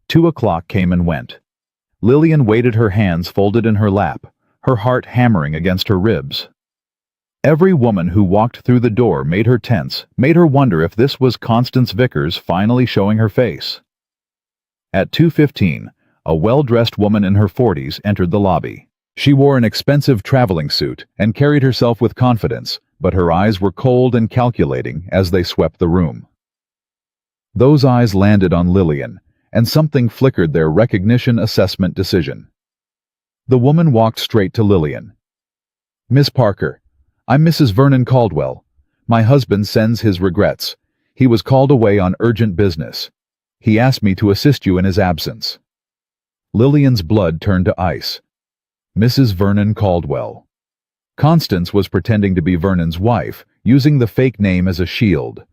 2:00 came and went. Lillian waited, her hands folded in her lap, her heart hammering against her ribs. Every woman who walked through the door made her tense, made her wonder if this was Constance Vickers finally showing her face. At 2:15, a well-dressed woman in her 40s entered the lobby. She wore an expensive traveling suit and carried herself with confidence, but her eyes were cold and calculating as they swept the room. Those eyes landed on Lillian, and something flickered their recognition assessment decision. The woman walked straight to Lillian. "Miss Parker, I'm Mrs. Vernon Caldwell. My husband sends his regrets. He was called away on urgent business. He asked me to assist you in his absence." Lillian's blood turned to ice. Mrs. Vernon Caldwell. Constance was pretending to be Vernon's wife, using the fake name as a shield.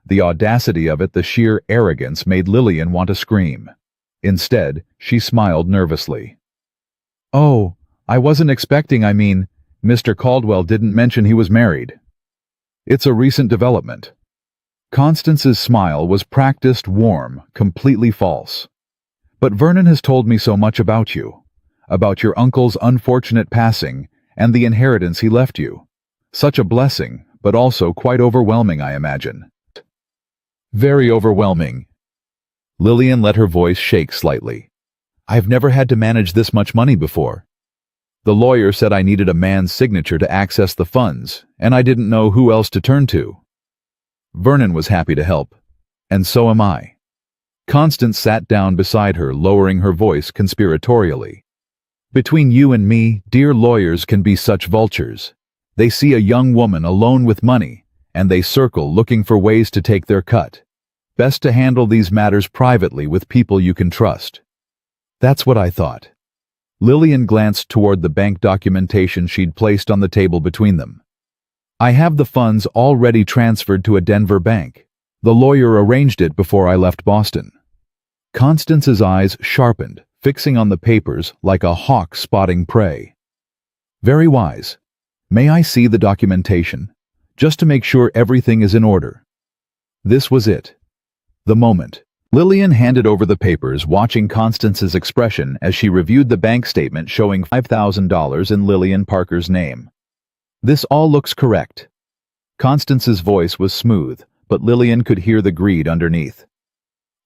The audacity of it, the sheer arrogance, made Lillian want to scream. Instead, she smiled nervously. "Oh, I wasn't expecting, Mr. Caldwell didn't mention he was married." "It's a recent development." Constance's smile was practiced, warm, completely false. "But Vernon has told me so much about you. About your uncle's unfortunate passing and the inheritance he left you. Such a blessing, but also quite overwhelming, I imagine." "Very overwhelming." Lillian let her voice shake slightly. "I've never had to manage this much money before. The lawyer said I needed a man's signature to access the funds, and I didn't know who else to turn to. Vernon was happy to help, and so am I." Constance sat down beside her, lowering her voice conspiratorially. "Between you and me, dear lawyers can be such vultures. They see a young woman alone with money, and they circle looking for ways to take their cut. Best to handle these matters privately with people you can trust." "That's what I thought." Lillian glanced toward the bank documentation she'd placed on the table between them. "I have the funds already transferred to a Denver bank. The lawyer arranged it before I left Boston." Constance's eyes sharpened, fixing on the papers like a hawk spotting prey. "Very wise. May I see the documentation, just to make sure everything is in order?" This was it. The moment. Lillian handed over the papers, watching Constance's expression as she reviewed the bank statement showing $5,000 in Lillian Parker's name. This all looks correct. Constance's voice was smooth, but Lillian could hear the greed underneath.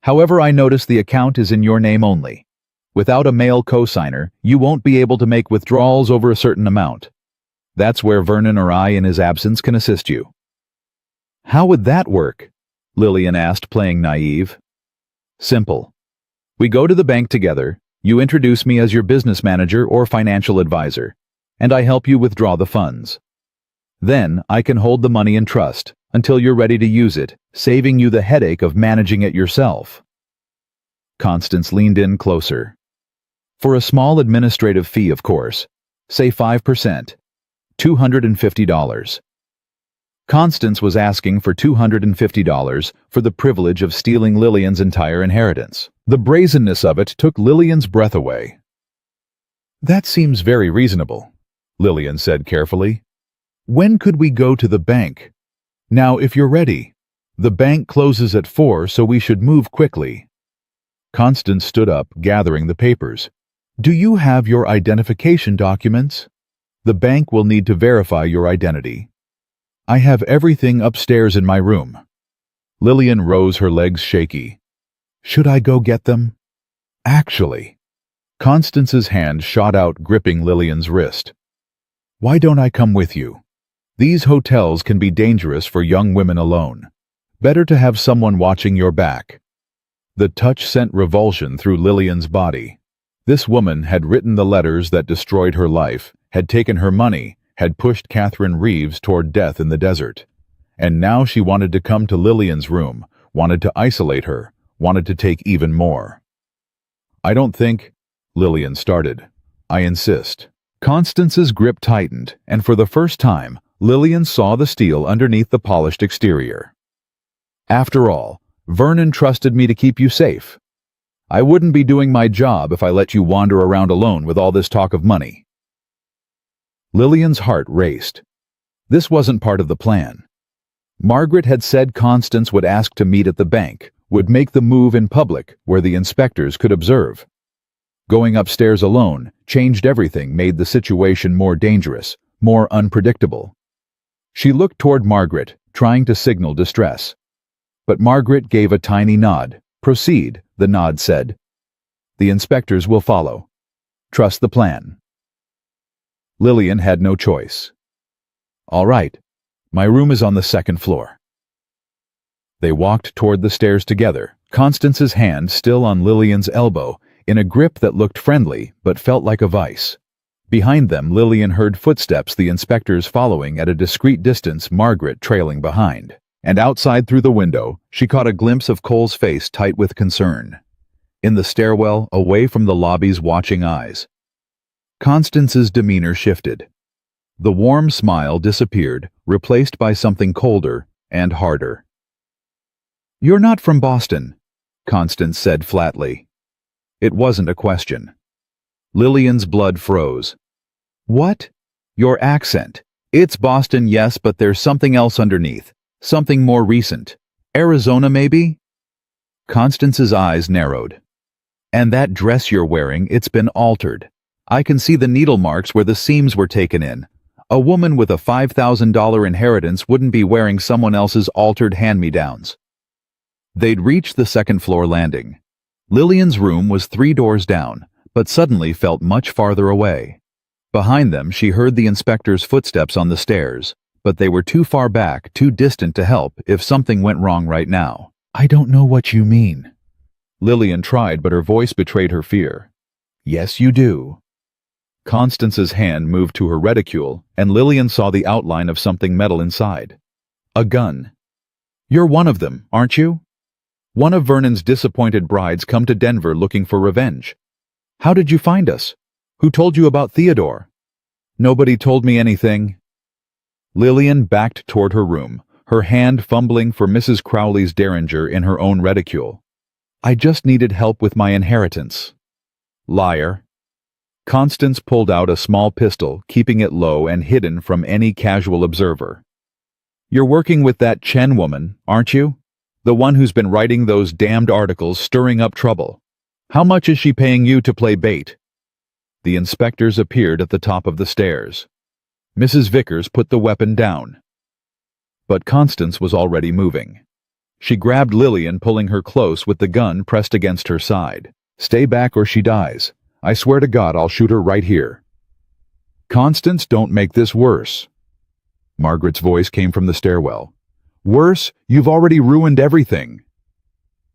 However, I notice the account is in your name only. Without a male co-signer, you won't be able to make withdrawals over a certain amount. That's where Vernon or I in his absence can assist you. How would that work? Lillian asked, playing naive. Simple. We go to the bank together, you introduce me as your business manager or financial advisor, and I help you withdraw the funds. Then I can hold the money in trust until you're ready to use it, saving you the headache of managing it yourself. Constance leaned in closer. For a small administrative fee, of course. Say 5%. $250. Constance was asking for $250 for the privilege of stealing Lillian's entire inheritance. The brazenness of it took Lillian's breath away. That seems very reasonable, Lillian said carefully. When could we go to the bank? Now, if you're ready. The bank closes at 4, so we should move quickly. Constance stood up, gathering the papers. Do you have your identification documents? The bank will need to verify your identity. I have everything upstairs in my room. Lillian rose, her legs shaky. Should I go get them? Actually. Constance's hand shot out, gripping Lillian's wrist. Why don't I come with you? These hotels can be dangerous for young women alone. Better to have someone watching your back. The touch sent revulsion through Lillian's body. This woman had written the letters that destroyed her life, had taken her money, had pushed Catherine Reeves toward death in the desert. And now she wanted to come to Lillian's room, wanted to isolate her, wanted to take even more. I don't think, Lillian started. I insist. Constance's grip tightened, and for the first time, Lillian saw the steel underneath the polished exterior. After all, Vernon trusted me to keep you safe. I wouldn't be doing my job if I let you wander around alone with all this talk of money. Lillian's heart raced. This wasn't part of the plan. Margaret had said Constance would ask to meet at the bank, would make the move in public where the inspectors could observe. Going upstairs alone changed everything, made the situation more dangerous, more unpredictable. She looked toward Margaret, trying to signal distress. But Margaret gave a tiny nod. Proceed, the nod said. The inspectors will follow. Trust the plan. Lillian had no choice. All right, my room is on the second floor. They walked toward the stairs together, Constance's hand still on Lillian's elbow, in a grip that looked friendly but felt like a vice. Behind them, Lillian heard footsteps, the inspectors following at a discreet distance, Margaret trailing behind. And outside through the window, she caught a glimpse of Cole's face, tight with concern. In the stairwell, away from the lobby's watching eyes. Constance's demeanor shifted. The warm smile disappeared, replaced by something colder and harder. You're not from Boston, Constance said flatly. It wasn't a question. Lillian's blood froze. What? Your accent. It's Boston, yes, but there's something else underneath. Something more recent. Arizona, maybe? Constance's eyes narrowed. And that dress you're wearing, it's been altered. I can see the needle marks where the seams were taken in. A woman with a $5,000 inheritance wouldn't be wearing someone else's altered hand-me-downs. They'd reached the second-floor landing. Lillian's room was 3 doors down, but suddenly felt much farther away. Behind them, she heard the inspector's footsteps on the stairs, but they were too far back, too distant to help if something went wrong right now. I don't know what you mean. Lillian tried, but her voice betrayed her fear. Yes, you do. Constance's hand moved to her reticule, and Lillian saw the outline of something metal inside. A gun. You're one of them, aren't you? One of Vernon's disappointed brides come to Denver looking for revenge. How did you find us? Who told you about Theodore? Nobody told me anything. Lillian backed toward her room, her hand fumbling for Mrs. Crowley's derringer in her own reticule. I just needed help with my inheritance. Liar. Constance pulled out a small pistol, keeping it low and hidden from any casual observer. You're working with that Chen woman, aren't you? The one who's been writing those damned articles stirring up trouble. How much is she paying you to play bait? The inspectors appeared at the top of the stairs. Mrs. Vickers put the weapon down. But Constance was already moving. She grabbed Lillian, pulling her close with the gun pressed against her side. Stay back or she dies. I swear to God I'll shoot her right here. Constance, don't make this worse. Margaret's voice came from the stairwell. Worse? You've already ruined everything.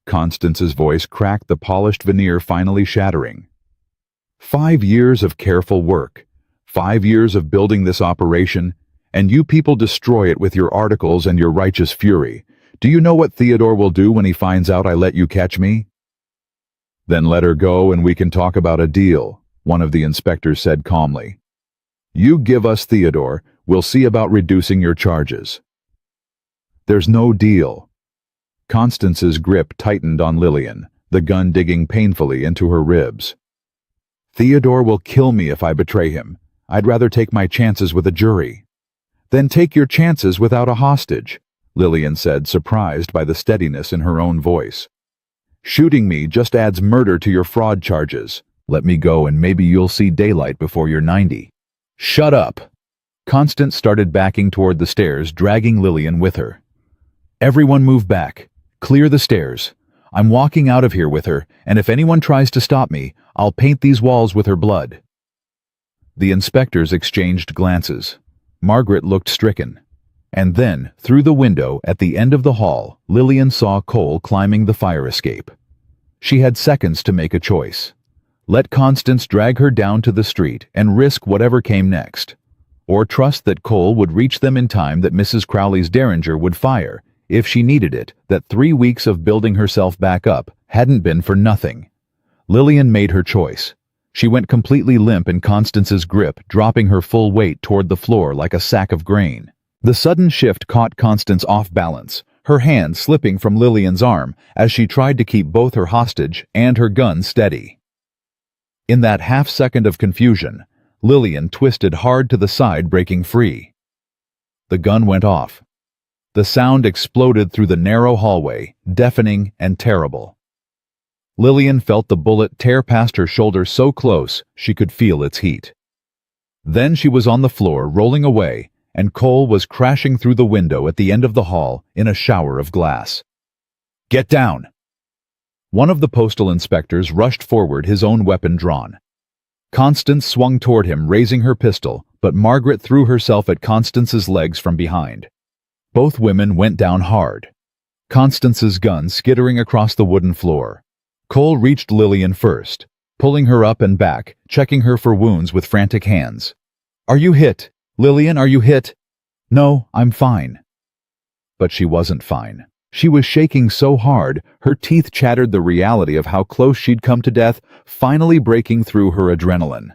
Constance's voice cracked, the polished veneer finally shattering. 5 years of careful work, 5 years of building this operation, and you people destroy it with your articles and your righteous fury. Do you know what Theodore will do when he finds out I let you catch me? Then let her go and we can talk about a deal, one of the inspectors said calmly. You give us Theodore, we'll see about reducing your charges. There's no deal. Constance's grip tightened on Lillian, the gun digging painfully into her ribs. Theodore will kill me if I betray him. I'd rather take my chances with a jury. Then take your chances without a hostage, Lillian said, surprised by the steadiness in her own voice. Shooting me just adds murder to your fraud charges. Let me go and maybe you'll see daylight before you're 90. Shut up! Constance started backing toward the stairs, dragging Lillian with her. Everyone move back. Clear the stairs. I'm walking out of here with her, and if anyone tries to stop me, I'll paint these walls with her blood. The inspectors exchanged glances. Margaret looked stricken. And then, through the window at the end of the hall, Lillian saw Cole climbing the fire escape. She had seconds to make a choice. Let Constance drag her down to the street and risk whatever came next. Or trust that Cole would reach them in time, that Mrs. Crowley's Derringer would fire, if she needed it, that 3 weeks of building herself back up hadn't been for nothing. Lillian made her choice. She went completely limp in Constance's grip, dropping her full weight toward the floor like a sack of grain. The sudden shift caught Constance off balance, her hand slipping from Lillian's arm as she tried to keep both her hostage and her gun steady. In that half-second of confusion, Lillian twisted hard to the side, breaking free. The gun went off. The sound exploded through the narrow hallway, deafening and terrible. Lillian felt the bullet tear past her shoulder so close she could feel its heat. Then she was on the floor, rolling away, and Cole was crashing through the window at the end of the hall in a shower of glass. Get down! One of the postal inspectors rushed forward, his own weapon drawn. Constance swung toward him, raising her pistol, but Margaret threw herself at Constance's legs from behind. Both women went down hard. Constance's gun skittering across the wooden floor. Cole reached Lillian first, pulling her up and back, checking her for wounds with frantic hands. Are you hit? Lillian, are you hit? No, I'm fine. But she wasn't fine. She was shaking so hard, her teeth chattered the reality of how close she'd come to death, finally breaking through her adrenaline.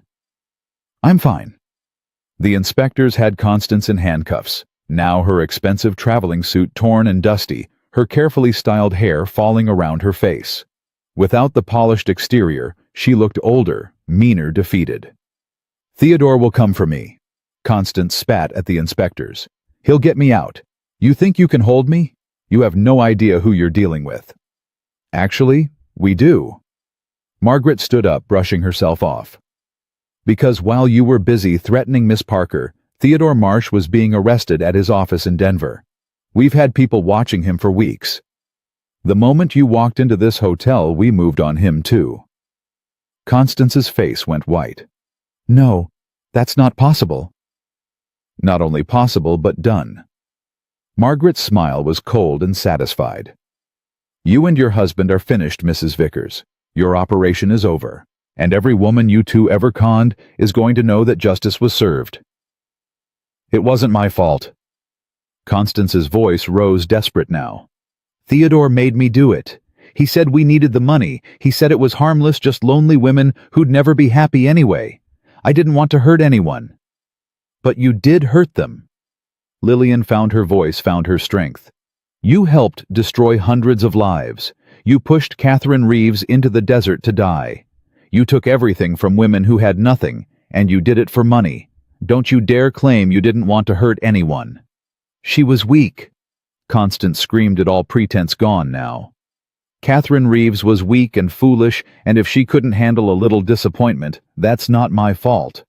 I'm fine. The inspectors had Constance in handcuffs, now her expensive traveling suit torn and dusty, her carefully styled hair falling around her face. Without the polished exterior, she looked older, meaner, defeated. Theodore will come for me. Constance spat at the inspectors. He'll get me out. You think you can hold me? You have no idea who you're dealing with. Actually, we do. Margaret stood up, brushing herself off. Because while you were busy threatening Miss Parker, Theodore Marsh was being arrested at his office in Denver. We've had people watching him for weeks. The moment you walked into this hotel, we moved on him too. Constance's face went white. No, that's not possible. Not only possible, but done. Margaret's smile was cold and satisfied. You and your husband are finished, Mrs. Vickers. Your operation is over, and every woman you two ever conned is going to know that justice was served. It wasn't my fault. Constance's voice rose desperate now. Theodore made me do it. He said we needed the money. He said it was harmless, just lonely women who'd never be happy anyway. I didn't want to hurt anyone. But you did hurt them. Lillian found her strength. You helped destroy hundreds of lives. You pushed Catherine Reeves into the desert to die. You took everything from women who had nothing, and you did it for money. Don't you dare claim you didn't want to hurt anyone. She was weak. Constance screamed at all pretense gone now. Catherine Reeves was weak and foolish, and if she couldn't handle a little disappointment, that's not my fault.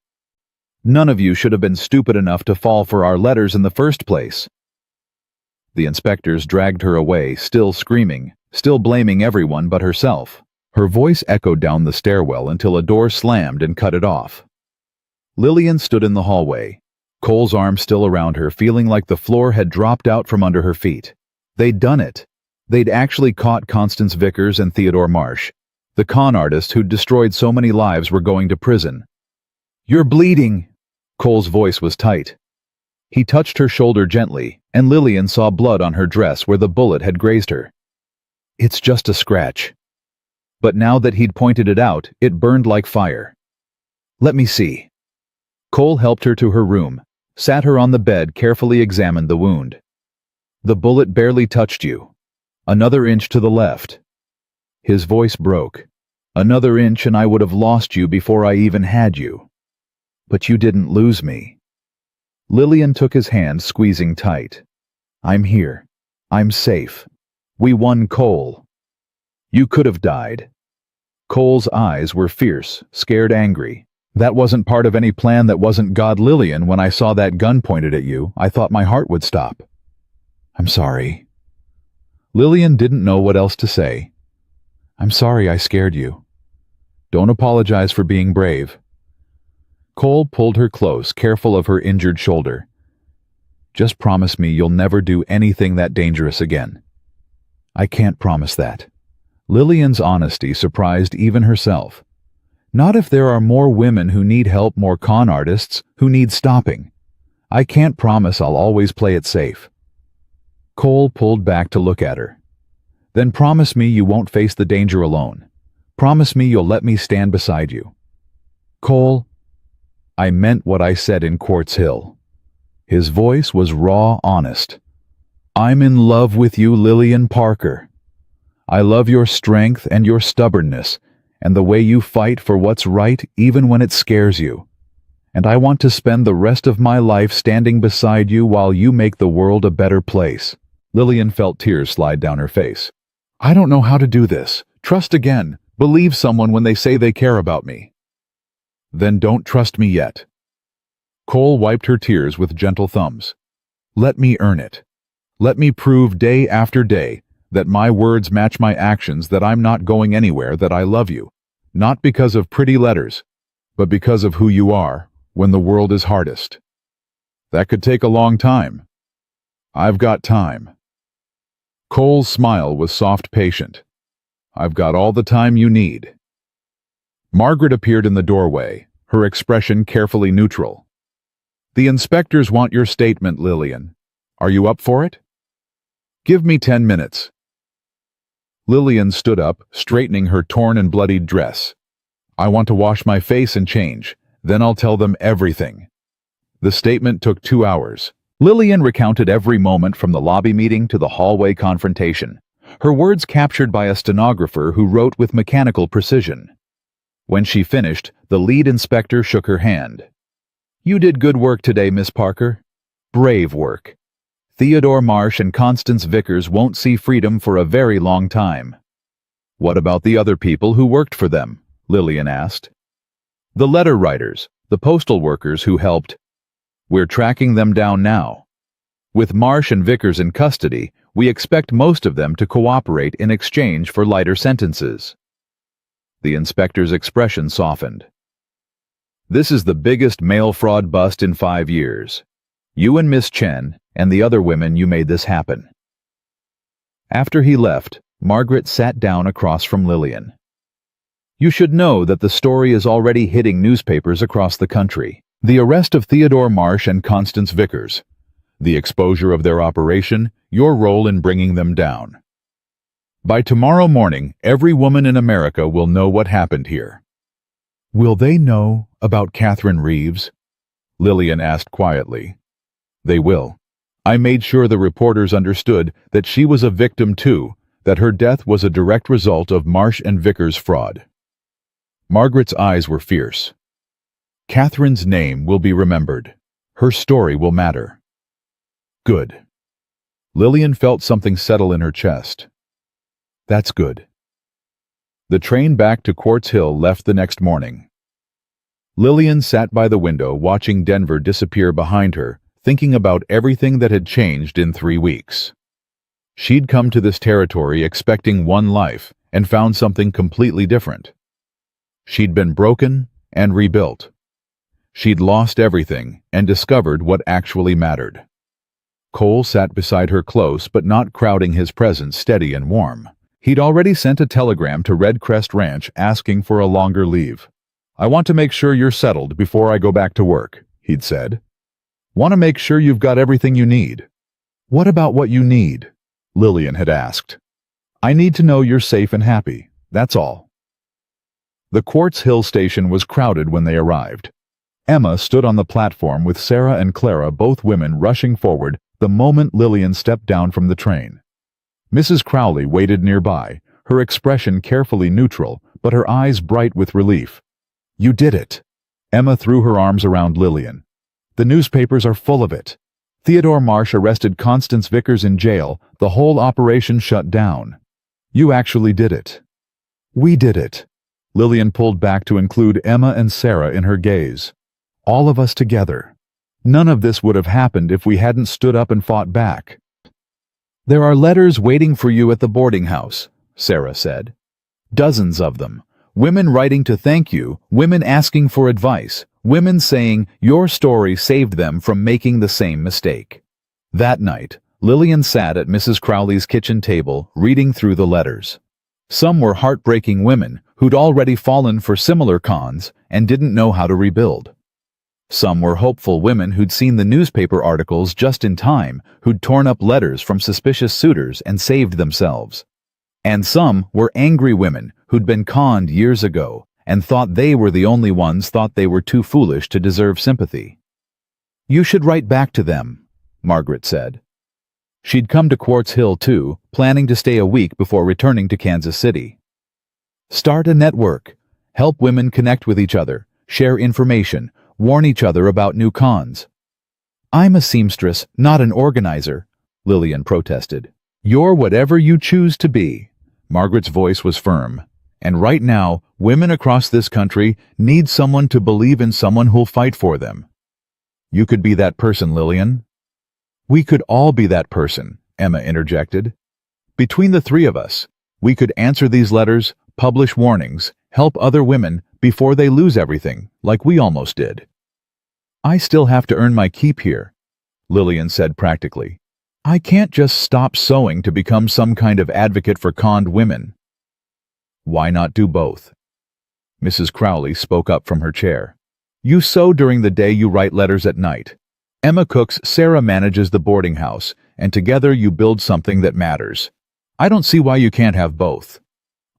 None of you should have been stupid enough to fall for our letters in the first place. The inspectors dragged her away, still screaming, still blaming everyone but herself. Her voice echoed down the stairwell until a door slammed and cut it off. Lillian stood in the hallway, Cole's arm still around her, feeling like the floor had dropped out from under her feet. They'd done it. They'd actually caught Constance Vickers and Theodore Marsh. The con artists who'd destroyed so many lives were going to prison. "You're bleeding." Cole's voice was tight. He touched her shoulder gently, and Lillian saw blood on her dress where the bullet had grazed her. "It's just a scratch." But now that he'd pointed it out, it burned like fire. "Let me see." Cole helped her to her room, sat her on the bed, carefully examined the wound. "The bullet barely touched you. Another inch to the left." His voice broke. "Another inch and I would have lost you before I even had you. But you didn't lose me." Lillian took his hand, squeezing tight. "I'm here. I'm safe. We won, Cole." "You could have died." Cole's eyes were fierce, scared, angry. "That wasn't part of any plan. That wasn't God. Lillian, when I saw that gun pointed at you, I thought my heart would stop." "I'm sorry." Lillian didn't know what else to say. "I'm sorry I scared you. Don't apologize for being brave." Cole pulled her close, careful of her injured shoulder. "Just promise me you'll never do anything that dangerous again." "I can't promise that." Lillian's honesty surprised even herself. "Not if there are more women who need help, more con artists who need stopping. I can't promise I'll always play it safe." Cole pulled back to look at her. "Then promise me you won't face the danger alone. Promise me you'll let me stand beside you." "Cole, I meant what I said in Quartz Hill." His voice was raw, honest. "I'm in love with you, Lillian Parker. I love your strength and your stubbornness, and the way you fight for what's right even when it scares you. And I want to spend the rest of my life standing beside you while you make the world a better place." Lillian felt tears slide down her face. "I don't know how to do this. Trust again. Believe someone when they say they care about me." "Then don't trust me yet." Cole wiped her tears with gentle thumbs. "Let me earn it. Let me prove day after day that my words match my actions, that I'm not going anywhere, that I love you. Not because of pretty letters, but because of who you are when the world is hardest." "That could take a long time." "I've got time." Cole's smile was soft, patient. "I've got all the time you need." Margaret appeared in the doorway, her expression carefully neutral. "The inspectors want your statement, Lillian. Are you up for it?" "Give me 10 minutes." Lillian stood up, straightening her torn and bloodied dress. "I want to wash my face and change. Then I'll tell them everything." The statement took 2 hours. Lillian recounted every moment from the lobby meeting to the hallway confrontation, her words captured by a stenographer who wrote with mechanical precision. When she finished, the lead inspector shook her hand. "You did good work today, Miss Parker. Brave work. Theodore Marsh and Constance Vickers won't see freedom for a very long time." "What about the other people who worked for them?" Lillian asked. "The letter writers, the postal workers who helped. We're tracking them down now. With Marsh and Vickers in custody, we expect most of them to cooperate in exchange for lighter sentences." The inspector's expression softened. "This is the biggest mail fraud bust in 5 years. You and Miss Chen and the other women, you made this happen." After he left, Margaret sat down across from Lillian. "You should know that the story is already hitting newspapers across the country. The arrest of Theodore Marsh and Constance Vickers. The exposure of their operation, your role in bringing them down. By tomorrow morning, every woman in America will know what happened here." "Will they know about Catherine Reeves?" Lillian asked quietly. "They will. I made sure the reporters understood that she was a victim too, that her death was a direct result of Marsh and Vickers' fraud." Margaret's eyes were fierce. "Catherine's name will be remembered. Her story will matter." "Good." Lillian felt something settle in her chest. That's good. The train back to Quartz Hill left the next morning. Lillian sat by the window watching Denver disappear behind her, thinking about everything that had changed in 3 weeks. She'd come to this territory expecting one life and found something completely different. She'd been broken and rebuilt. She'd lost everything and discovered what actually mattered. Cole sat beside her close but not crowding, his presence steady and warm. He'd already sent a telegram to Red Crest Ranch asking for a longer leave. I want to make sure you're settled before I go back to work, he'd said. Want to make sure you've got everything you need. What about what you need? Lillian had asked. I need to know you're safe and happy, that's all. The Quartz Hill station was crowded when they arrived. Emma stood on the platform with Sarah and Clara, both women, rushing forward the moment Lillian stepped down from the train. Mrs. Crowley waited nearby, her expression carefully neutral, but her eyes bright with relief. You did it. Emma threw her arms around Lillian. The newspapers are full of it. Theodore Marsh arrested Constance Vickers in jail, the whole operation shut down. You actually did it. We did it. Lillian pulled back to include Emma and Sarah in her gaze. All of us together. None of this would have happened if we hadn't stood up and fought back. There are letters waiting for you at the boarding house, Sarah said. Dozens of them. Women writing to thank you, women asking for advice, women saying your story saved them from making the same mistake. That night, Lillian sat at Mrs. Crowley's kitchen table, reading through the letters. Some were heartbreaking women who'd already fallen for similar cons and didn't know how to rebuild. Some were hopeful women who'd seen the newspaper articles just in time, who'd torn up letters from suspicious suitors and saved themselves. And some were angry women who'd been conned years ago and thought they were the only ones, thought they were too foolish to deserve sympathy. You should write back to them, Margaret said. She'd come to Quartz Hill too, planning to stay a week before returning to Kansas City. Start a network. Help women connect with each other, share information, warn each other about new cons. I'm a seamstress, not an organizer, Lillian protested. You're whatever you choose to be. Margaret's voice was firm. And right now, women across this country need someone to believe in, someone who'll fight for them. You could be that person, Lillian. We could all be that person, Emma interjected. Between the three of us, we could answer these letters, publish warnings, help other women before they lose everything, like we almost did. I still have to earn my keep here, Lillian said practically. I can't just stop sewing to become some kind of advocate for conned women. Why not do both? Mrs. Crowley spoke up from her chair. You sew during the day, you write letters at night. Emma cooks, Sarah manages the boarding house, and together you build something that matters. I don't see why you can't have both.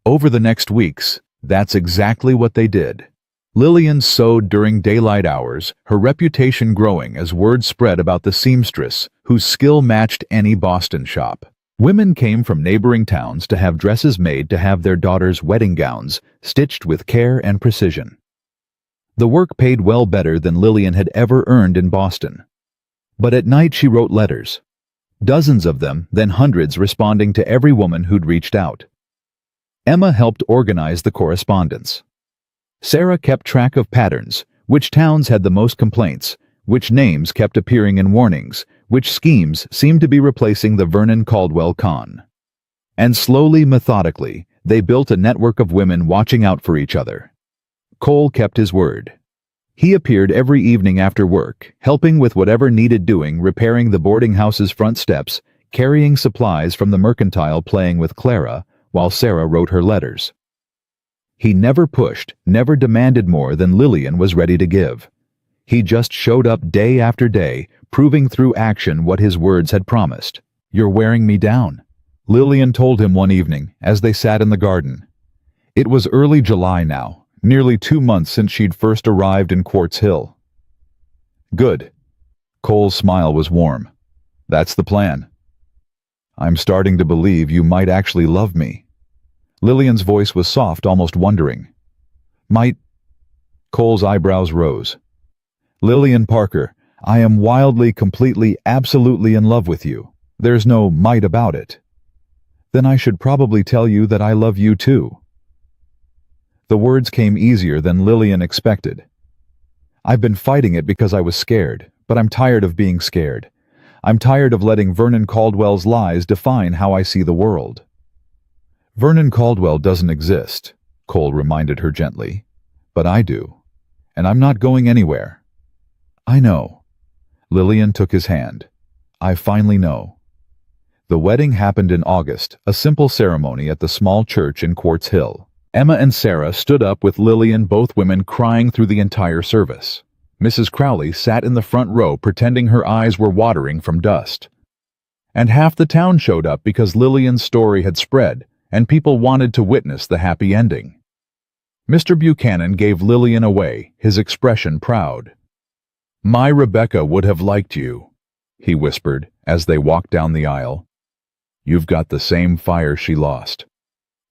Over the next weeks, that's exactly what they did. Lillian sewed during daylight hours, her reputation growing as word spread about the seamstress, whose skill matched any Boston shop. Women came from neighboring towns to have dresses made, to have their daughters' wedding gowns stitched with care and precision. The work paid well, better than Lillian had ever earned in Boston. But at night she wrote letters. Dozens of them, then hundreds, responding to every woman who'd reached out. Emma helped organize the correspondence. Sarah kept track of patterns, which towns had the most complaints, which names kept appearing in warnings, which schemes seemed to be replacing the Vernon Caldwell con. And slowly, methodically, they built a network of women watching out for each other. Cole kept his word. He appeared every evening after work, helping with whatever needed doing, repairing the boarding house's front steps, carrying supplies from the mercantile, playing with Clara, while Sarah wrote her letters. He never pushed, never demanded more than Lillian was ready to give. He just showed up day after day, proving through action what his words had promised. You're wearing me down, Lillian told him one evening as they sat in the garden. It was early July now, nearly 2 months since she'd first arrived in Quartz Hill. Good. Cole's smile was warm. That's the plan. I'm starting to believe you might actually love me. Lillian's voice was soft, almost wondering. Might? Cole's eyebrows rose. Lillian Parker, I am wildly, completely, absolutely in love with you. There's no might about it. Then I should probably tell you that I love you too. The words came easier than Lillian expected. I've been fighting it because I was scared, but I'm tired of being scared. I'm tired of letting Vernon Caldwell's lies define how I see the world. Vernon Caldwell doesn't exist, Cole reminded her gently. But I do. And I'm not going anywhere. I know. Lillian took his hand. I finally know. The wedding happened in August, a simple ceremony at the small church in Quartz Hill. Emma and Sarah stood up with Lillian, both women crying through the entire service. Mrs. Crowley sat in the front row pretending her eyes were watering from dust. And half the town showed up because Lillian's story had spread, and people wanted to witness the happy ending. Mr. Buchanan gave Lillian away, his expression proud. My Rebecca would have liked you, he whispered as they walked down the aisle. You've got the same fire she lost.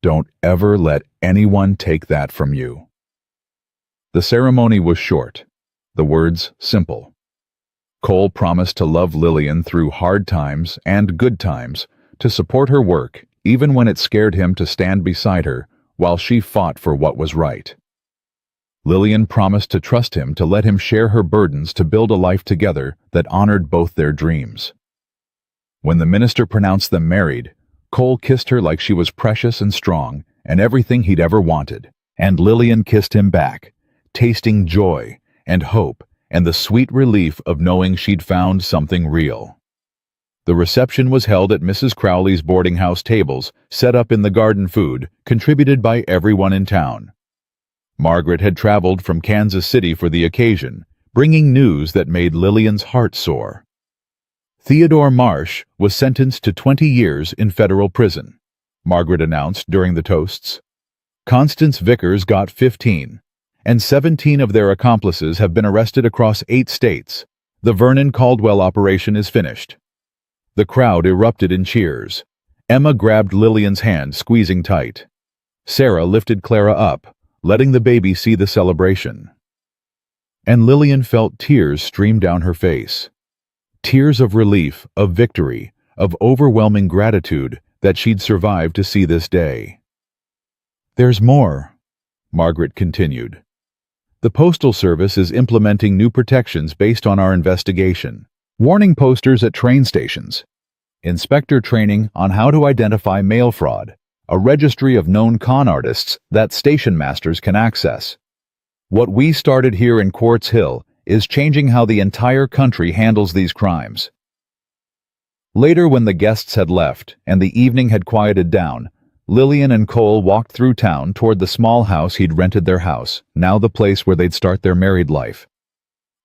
Don't ever let anyone take that from you. The ceremony was short, the words simple. Cole promised to love Lillian through hard times and good times, to support her work even when it scared him to stand beside her while she fought for what was right. Lillian promised to trust him, to let him share her burdens, to build a life together that honored both their dreams. When the minister pronounced them married, Cole kissed her like she was precious and strong and everything he'd ever wanted, and Lillian kissed him back, tasting joy and hope and the sweet relief of knowing she'd found something real. The reception was held at Mrs. Crowley's boarding house tables, set up in the garden, food contributed by everyone in town. Margaret had traveled from Kansas City for the occasion, bringing news that made Lillian's heart soar. Theodore Marsh was sentenced to 20 years in federal prison, Margaret announced during the toasts. Constance Vickers got 15, and 17 of their accomplices have been arrested across 8 states. The Vernon Caldwell operation is finished. The crowd erupted in cheers. Emma grabbed Lillian's hand, squeezing tight. Sarah lifted Clara up, letting the baby see the celebration. And Lillian felt tears stream down her face. Tears of relief, of victory, of overwhelming gratitude that she'd survived to see this day. There's more, Margaret continued. The Postal Service is implementing new protections based on our investigation. Warning posters at train stations. Inspector training on how to identify mail fraud. A registry of known con artists that station masters can access. What we started here in Quartz Hill is changing how the entire country handles these crimes. Later, when the guests had left and the evening had quieted down, Lillian and Cole walked through town toward the small house he'd rented their house, now the place where they'd start their married life.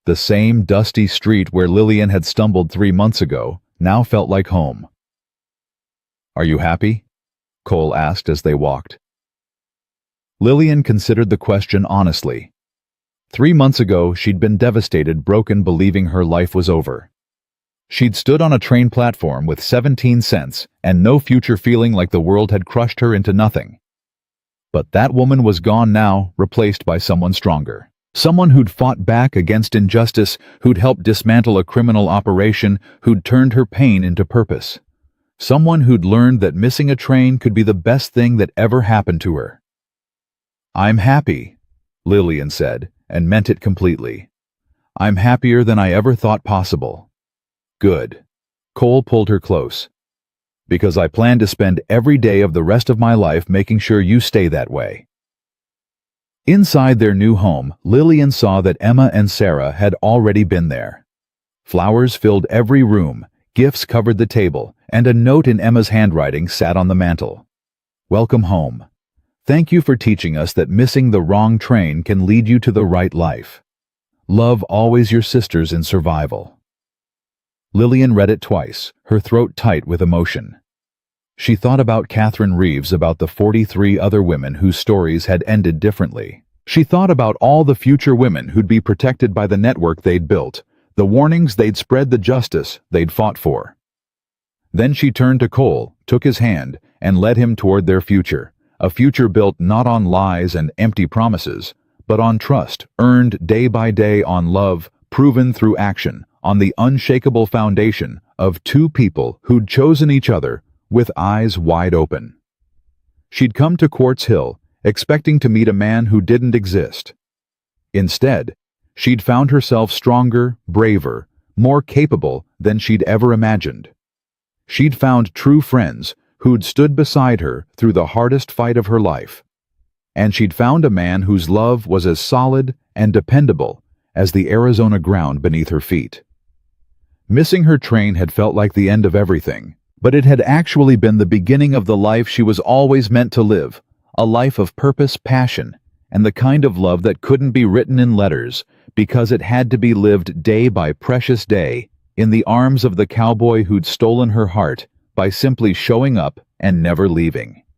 The same dusty street where Lillian had stumbled 3 months ago now felt like home. Are you happy? Cole asked as they walked. Lillian considered the question honestly. 3 months ago, she'd been devastated, broken, believing her life was over. She'd stood on a train platform with 17 cents and no future, feeling like the world had crushed her into nothing. But that woman was gone now, replaced by someone stronger. Someone who'd fought back against injustice, who'd helped dismantle a criminal operation, who'd turned her pain into purpose. Someone who'd learned that missing a train could be the best thing that ever happened to her. I'm happy, Lillian said, and meant it completely. I'm happier than I ever thought possible. Good. Cole pulled her close. Because I plan to spend every day of the rest of my life making sure you stay that way. Inside their new home, Lillian saw that Emma and Sarah had already been there. Flowers filled every room, gifts covered the table, and a note in Emma's handwriting sat on the mantel. Welcome home. Thank you for teaching us that missing the wrong train can lead you to the right life. Love always, your sisters in survival. Lillian read it twice, her throat tight with emotion. She thought about Catherine Reeves, about the 43 other women whose stories had ended differently. She thought about all the future women who'd be protected by the network they'd built, the warnings they'd spread, the justice they'd fought for. Then she turned to Cole, took his hand, and led him toward their future, a future built not on lies and empty promises, but on trust, earned day by day, on love, proven through action, on the unshakable foundation of two people who'd chosen each other with eyes wide open. She'd come to Quartz Hill expecting to meet a man who didn't exist. Instead, she'd found herself stronger, braver, more capable than she'd ever imagined. She'd found true friends who'd stood beside her through the hardest fight of her life. And she'd found a man whose love was as solid and dependable as the Arizona ground beneath her feet. Missing her train had felt like the end of everything, but it had actually been the beginning of the life she was always meant to live, a life of purpose, passion, and the kind of love that couldn't be written in letters because it had to be lived day by precious day in the arms of the cowboy who'd stolen her heart by simply showing up and never leaving.